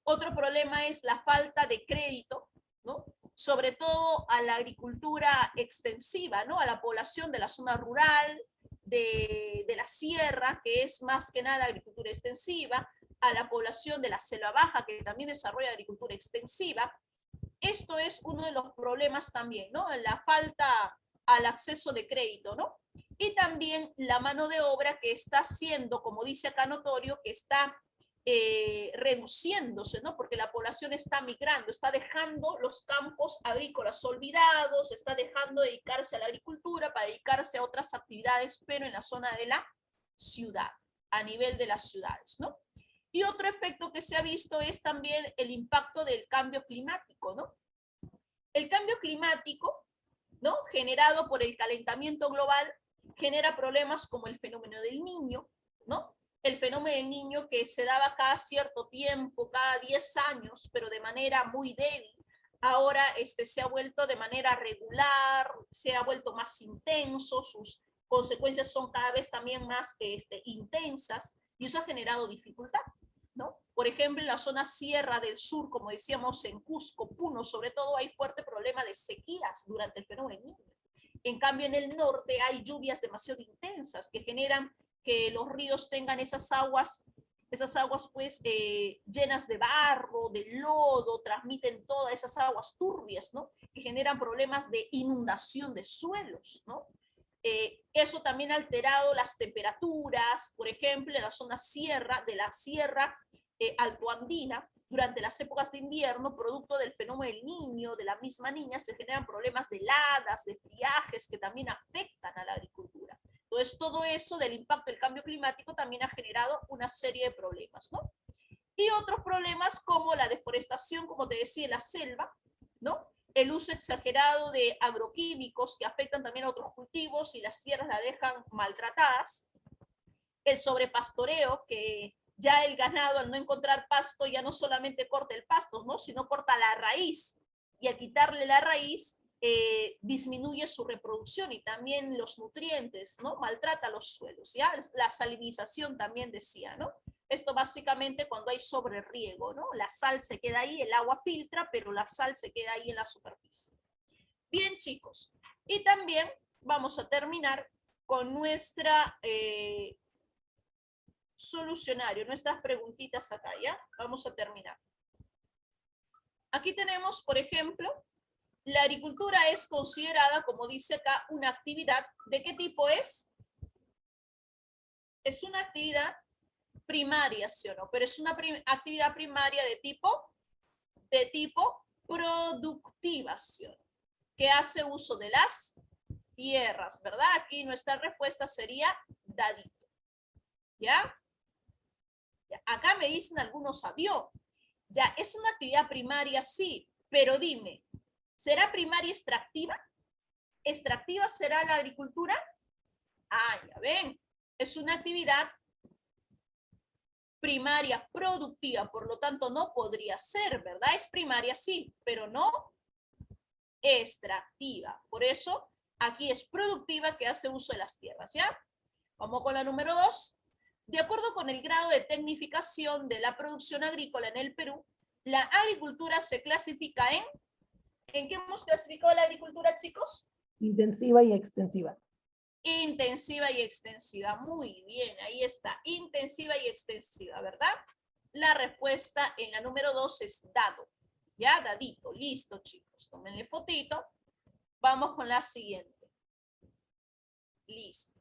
Otro problema es la falta de crédito, ¿no? Sobre todo a la agricultura extensiva, ¿no? A la población de la zona rural, de la sierra, que es más que nada agricultura extensiva, a la población de la selva baja, que también desarrolla agricultura extensiva. esto es uno de los problemas también, ¿no? La falta al acceso de crédito, ¿no? Y también la mano de obra que está siendo, como dice acá notorio, que está reduciéndose, ¿no? Porque la población está migrando, está dejando los campos agrícolas olvidados, está dejando de dedicarse a la agricultura para dedicarse a otras actividades, pero en la zona de la ciudad, a nivel de las ciudades, ¿no? Y otro efecto que se ha visto es también el impacto del cambio climático, ¿no? El cambio climático, ¿no? Generado por el calentamiento global, genera problemas como el fenómeno del niño, ¿no? El fenómeno del niño que se daba cada cierto tiempo, cada 10 años, pero de manera muy débil. Ahora se ha vuelto de manera regular, se ha vuelto más intenso, sus consecuencias son cada vez también más intensas y eso ha generado dificultad, ¿no? Por ejemplo, en la zona sierra del sur, como decíamos en Cusco, Puno, sobre todo hay fuerte problema de sequías durante el fenómeno del niño. En cambio, en el norte hay lluvias demasiado intensas que generan que los ríos tengan esas aguas pues llenas de barro, de lodo, transmiten todas esas aguas turbias, ¿no? Que generan problemas de inundación de suelos, ¿no? Eso también ha alterado las temperaturas, por ejemplo, en la zona sierra, de la sierra altoandina, durante las épocas de invierno, producto del fenómeno del niño, de la misma niña, se generan problemas de heladas, de friajes que también afectan a la agricultura. Entonces, todo eso del impacto del cambio climático también ha generado una serie de problemas, ¿no? Y otros problemas como la deforestación, como te decía, en la selva, ¿no? El uso exagerado de agroquímicos que afectan también a otros cultivos y las tierras las dejan maltratadas. El sobrepastoreo, que ya el ganado al no encontrar pasto ya no solamente corta el pasto, ¿no? Sino corta la raíz. Y al quitarle la raíz, disminuye su reproducción y también los nutrientes, ¿no? Maltrata los suelos, ¿ya? La salinización también decía, ¿no? Esto básicamente cuando hay sobreriego, ¿no? La sal se queda ahí, el agua filtra, pero la sal se queda ahí en la superficie. Bien, chicos. Y también vamos a terminar con nuestra solucionario, nuestras preguntitas acá, ¿ya? Vamos a terminar. Aquí tenemos, por ejemplo, la agricultura es considerada, como dice acá, una actividad. ¿De qué tipo es? Es una actividad primaria, ¿sí o no? Pero es una actividad primaria de tipo productiva, ¿sí o no? Que hace uso de las tierras, ¿verdad? Aquí nuestra respuesta sería dadito. ¿Ya? Acá me dicen algunos sabió. Ya, es una actividad primaria, sí, pero dime, ¿será primaria extractiva? ¿Extractiva será la agricultura? Ah, ya ven, es una actividad primaria productiva, por lo tanto no podría ser, ¿verdad? Es primaria, sí, pero no extractiva. Por eso, aquí es productiva que hace uso de las tierras, ¿ya? Vamos con la número 2. De acuerdo con el grado de tecnificación de la producción agrícola en el Perú, la agricultura se clasifica ¿en qué hemos clasificado la agricultura, chicos? Intensiva y extensiva. Intensiva y extensiva. Muy bien, ahí está. Intensiva y extensiva, ¿verdad? La respuesta en la número 2 es dado. Ya, dadito. Listo, chicos. Tómenle fotito. Vamos con la siguiente. Listo.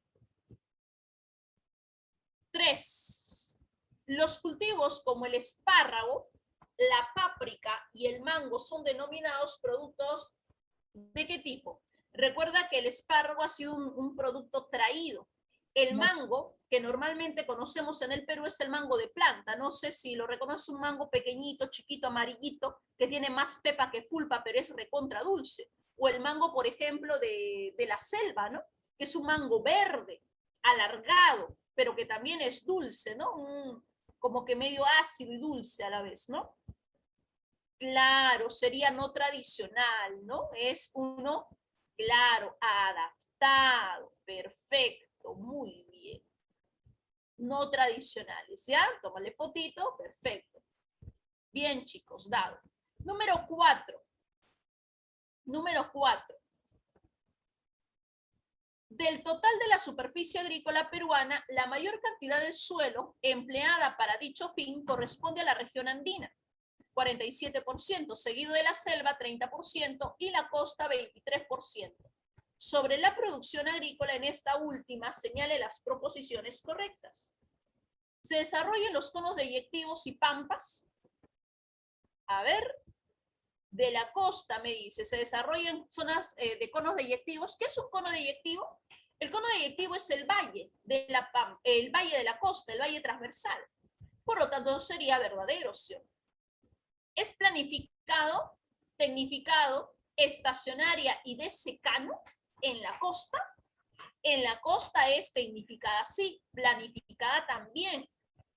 3. Los cultivos como el espárrago, la páprica y el mango son denominados productos ¿de qué tipo? Recuerda que el espárrago ha sido un producto traído. El mango, que normalmente conocemos en el Perú, es el mango de planta. No sé si lo reconoce, un mango pequeñito, chiquito, amarillito, que tiene más pepa que pulpa, pero es recontra dulce. O el mango, por ejemplo, de la selva, ¿no? Que es un mango verde, alargado, pero que también es dulce, ¿no? Como que medio ácido y dulce a la vez, ¿no? Claro, sería no tradicional, ¿no? Es uno, claro, adaptado, perfecto, muy bien. No tradicionales, ¿ya? Tómale fotito, perfecto. Bien, chicos, dado. Número 4. Número 4. Del total de la superficie agrícola peruana, la mayor cantidad de suelo empleada para dicho fin corresponde a la región andina. 47%, seguido de la selva 30% y la costa 23%. Sobre la producción agrícola, en esta última, señale las proposiciones correctas. Se desarrollan los conos deyectivos y pampas. A ver, de la costa, me dice, se desarrollan zonas de conos deyectivos. ¿Qué es un cono deyectivo? El cono deyectivo es el valle de la costa, el valle transversal. Por lo tanto, sería verdadera opción. Es planificado, tecnificado, estacionaria y de secano en la costa. En la costa es tecnificada, sí, planificada también,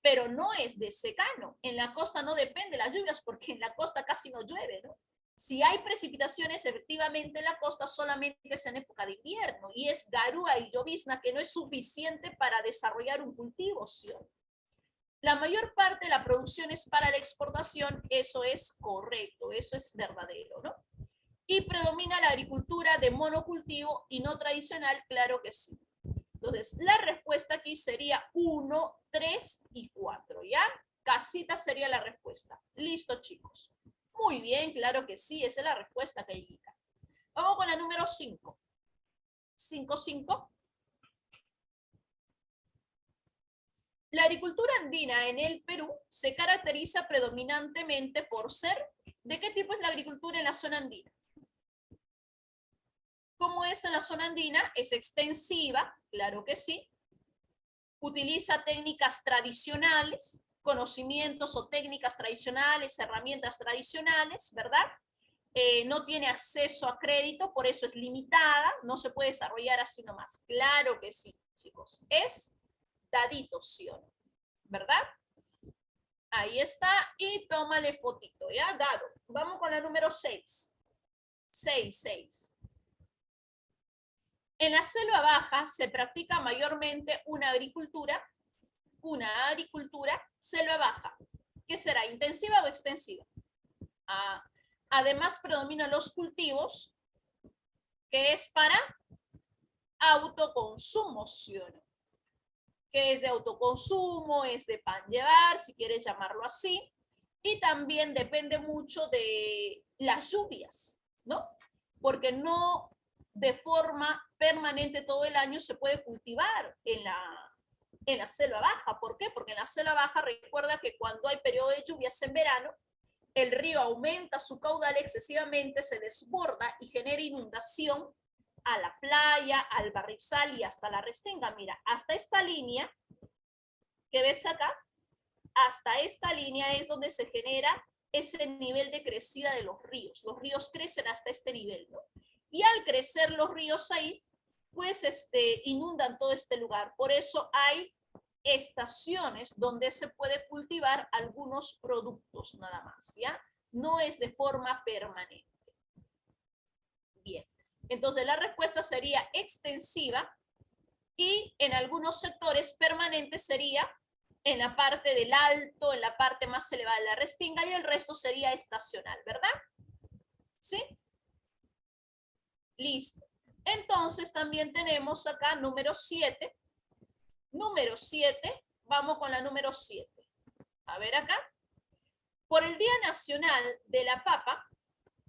pero no es de secano. En la costa no depende de las lluvias porque en la costa casi no llueve, ¿no? Si hay precipitaciones, efectivamente en la costa solamente es en época de invierno y es garúa y llovizna que no es suficiente para desarrollar un cultivo, ¿sí? La mayor parte de la producción es para la exportación, eso es correcto, eso es verdadero, ¿no? Y predomina la agricultura de monocultivo y no tradicional, claro que sí. Entonces, la respuesta aquí sería 1, 3 y 4, ¿ya? Casita sería la respuesta. Listo, chicos. Muy bien, claro que sí, esa es la respuesta que indica. Vamos con la número 5. 5, 5. La agricultura andina en el Perú se caracteriza predominantemente por ser, ¿de qué tipo es la agricultura en la zona andina? ¿Cómo es en la zona andina? Es extensiva, claro que sí. Utiliza técnicas tradicionales, conocimientos o técnicas tradicionales, herramientas tradicionales, ¿verdad? No tiene acceso a crédito, por eso es limitada, no se puede desarrollar así nomás. Claro que sí, chicos. Es dadito, ¿sí o no? ¿Verdad? Ahí está, y tómale fotito, ¿ya? Dado. Vamos con la número 6. 6, 6. En la selva baja se practica mayormente una agricultura selva baja. ¿Qué será? ¿Intensiva o extensiva? Además predominan los cultivos, que es para autoconsumo, ¿sí o no? Que es de autoconsumo, es de pan llevar, si quieres llamarlo así, y también depende mucho de las lluvias, ¿no? Porque no de forma permanente todo el año se puede cultivar en la selva baja. ¿Por qué? Porque en la selva baja recuerda que cuando hay periodo de lluvias en verano, el río aumenta su caudal excesivamente, se desborda y genera inundación a la playa, al barrizal y hasta la restinga. Mira, hasta esta línea que ves acá, hasta esta línea es donde se genera ese nivel de crecida de los ríos. Los ríos crecen hasta este nivel, ¿no? Y al crecer los ríos ahí, pues inundan todo este lugar. Por eso hay estaciones donde se puede cultivar algunos productos nada más, ¿ya? No es de forma permanente. Bien, entonces la respuesta sería extensiva y en algunos sectores permanente sería en la parte del alto, en la parte más elevada de la restinga y el resto sería estacional, ¿verdad? ¿Sí? Listo. Entonces también tenemos acá número 7. Número 7, vamos con la número 7. A ver acá. Por el Día Nacional de la Papa,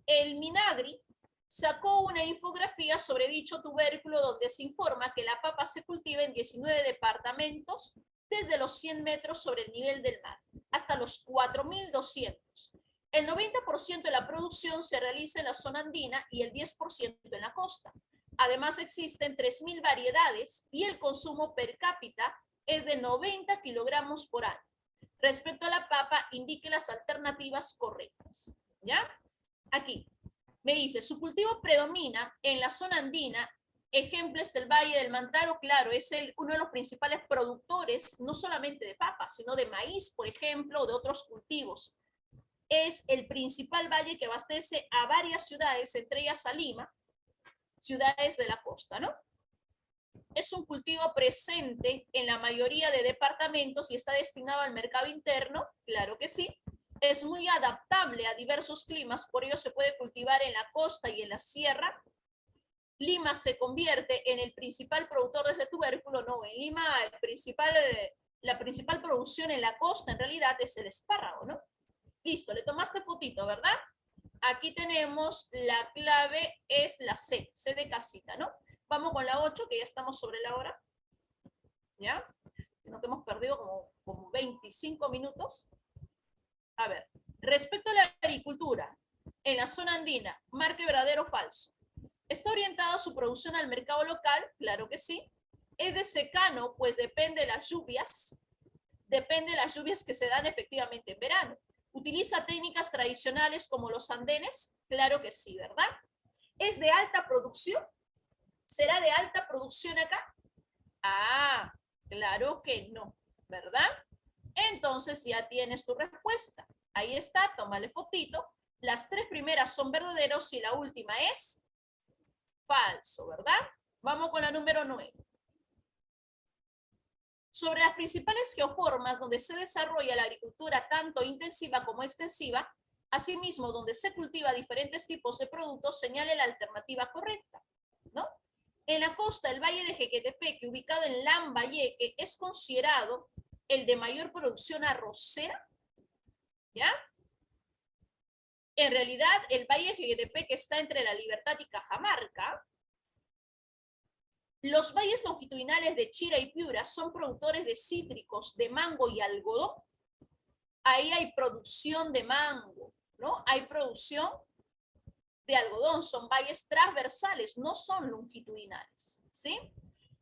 el Minagri sacó una infografía sobre dicho tubérculo donde se informa que la papa se cultiva en 19 departamentos desde los 100 metros sobre el nivel del mar hasta los 4.200. El 90% de la producción se realiza en la zona andina y el 10% en la costa. Además existen 3.000 variedades y el consumo per cápita es de 90 kilogramos por año. Respecto a la papa, indique las alternativas correctas. ¿Ya? Aquí me dice, su cultivo predomina en la zona andina, ejemplo es el Valle del Mantaro, claro, es uno de los principales productores, no solamente de papas, sino de maíz, por ejemplo, o de otros cultivos. Es el principal valle que abastece a varias ciudades, entre ellas a Lima, ciudades de la costa, ¿no? Es un cultivo presente en la mayoría de departamentos y está destinado al mercado interno, claro que sí. Es muy adaptable a diversos climas, por ello se puede cultivar en la costa y en la sierra. Lima se convierte en el principal productor de este tubérculo, no, en Lima la principal producción en la costa en realidad es el espárrago, ¿no? Listo, le tomaste fotito, ¿verdad? Aquí tenemos la clave, es la C, C de casita, ¿no? Vamos con la 8, que ya estamos sobre la hora. ¿Ya? Sino que hemos perdido como 25 minutos. A ver, respecto a la agricultura, en la zona andina, marque verdadero o falso. ¿Está orientada su producción al mercado local? Claro que sí. ¿Es de secano? Pues depende de las lluvias. Depende de las lluvias que se dan efectivamente en verano. ¿Utiliza técnicas tradicionales como los andenes? Claro que sí, ¿verdad? ¿Es de alta producción? ¿Será de alta producción acá? Ah, claro que no, ¿verdad? Entonces ya tienes tu respuesta. Ahí está, tómale fotito. Las 3 primeras son verdaderos y la última es falso, ¿verdad? Vamos con la número 9. Sobre las principales geoformas donde se desarrolla la agricultura tanto intensiva como extensiva, asimismo donde se cultiva diferentes tipos de productos, señale la alternativa correcta, ¿no? En la costa, el valle de Jequetepeque, ubicado en Lambayeque, es considerado el de mayor producción arrocera, ¿ya? En realidad, el valle de Jequetepeque está entre La Libertad y Cajamarca. Los valles longitudinales de Chira y Piura son productores de cítricos, de mango y algodón. Ahí hay producción de mango, ¿no? Hay producción de algodón, son valles transversales, no son longitudinales, ¿sí?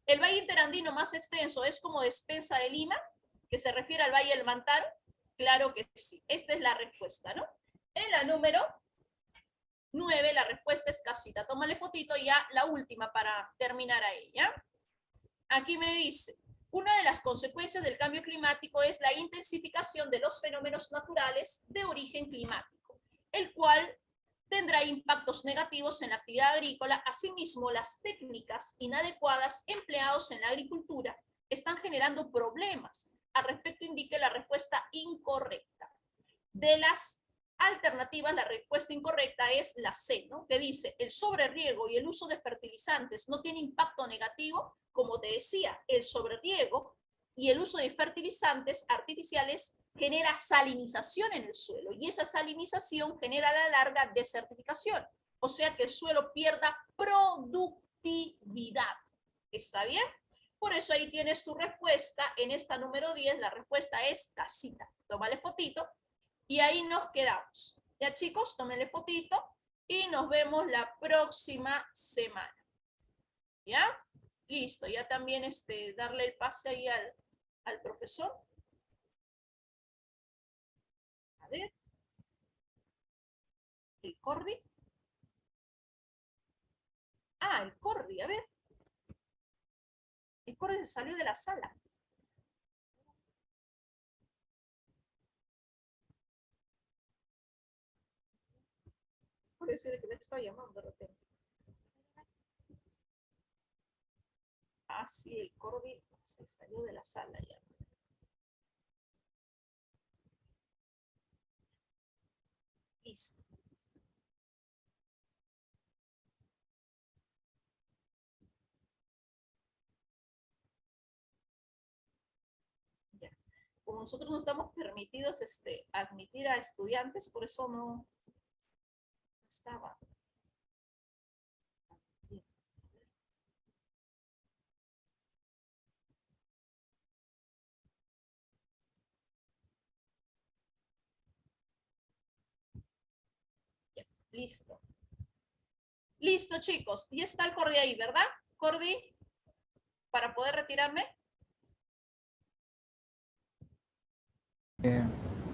El valle interandino más extenso es como despensa de Lima, que se refiere al valle del Mantaro. Claro que sí, esta es la respuesta, ¿no? En la número 9, la respuesta es casita. Tómale fotito ya, la última para terminar ahí, ¿ya? Aquí me dice, una de las consecuencias del cambio climático es la intensificación de los fenómenos naturales de origen climático, el cual tendrá impactos negativos en la actividad agrícola. Asimismo, las técnicas inadecuadas empleadas en la agricultura están generando problemas. Al respecto, indique la respuesta incorrecta. De las alternativas, la respuesta incorrecta es la C, ¿no? Que dice, el sobreriego y el uso de fertilizantes no tiene impacto negativo. Como te decía, el sobreriego y el uso de fertilizantes artificiales genera salinización en el suelo, y esa salinización genera a la larga desertificación, o sea que el suelo pierda productividad. ¿Está bien? Por eso ahí tienes tu respuesta. En esta número 10, la respuesta es casita. Tómale fotito y ahí nos quedamos. Ya, chicos, tómenle fotito y nos vemos la próxima semana. ¿Ya? Listo, ya también darle el pase ahí al profesor. A ver. ¿El Cordy? Ah, el Cordy, a ver. El Cordy se salió de la sala. Puede decir que me está llamando de repente. Ah, sí, el Cordy se salió de la sala ya. Listo. Ya. Como nosotros no estamos permitidos admitir a estudiantes, por eso no estaba. Ya, listo. Listo, chicos. Y está el Cordy ahí, ¿verdad? Cordy, para poder retirarme.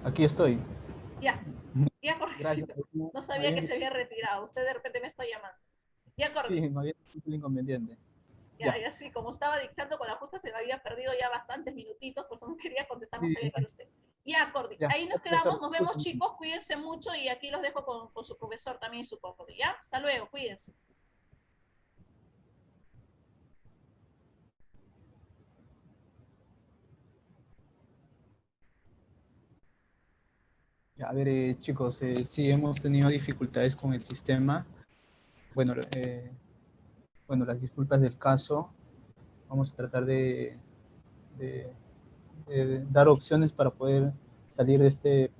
Aquí estoy. Ya, ya, Cordy. Gracias. No sabía que se había retirado. Usted de repente me está llamando. Ya, Cordy. Sí, me había un inconveniente. Ya, Ya. y así, como estaba dictando con la justa, se me había perdido ya bastantes minutitos, por eso no quería contestar, no Sí, sabía que era usted. Ya, Cordy, ya. ahí nos Profesor, quedamos, nos vemos, chicos, cuídense mucho y aquí los dejo con su profesor también y su Cordy, ¿ya? Hasta luego, cuídense. ya, a ver, chicos, sí hemos tenido dificultades con el sistema. Bueno, bueno, las disculpas del caso. Vamos a tratar de dar opciones para poder salir de este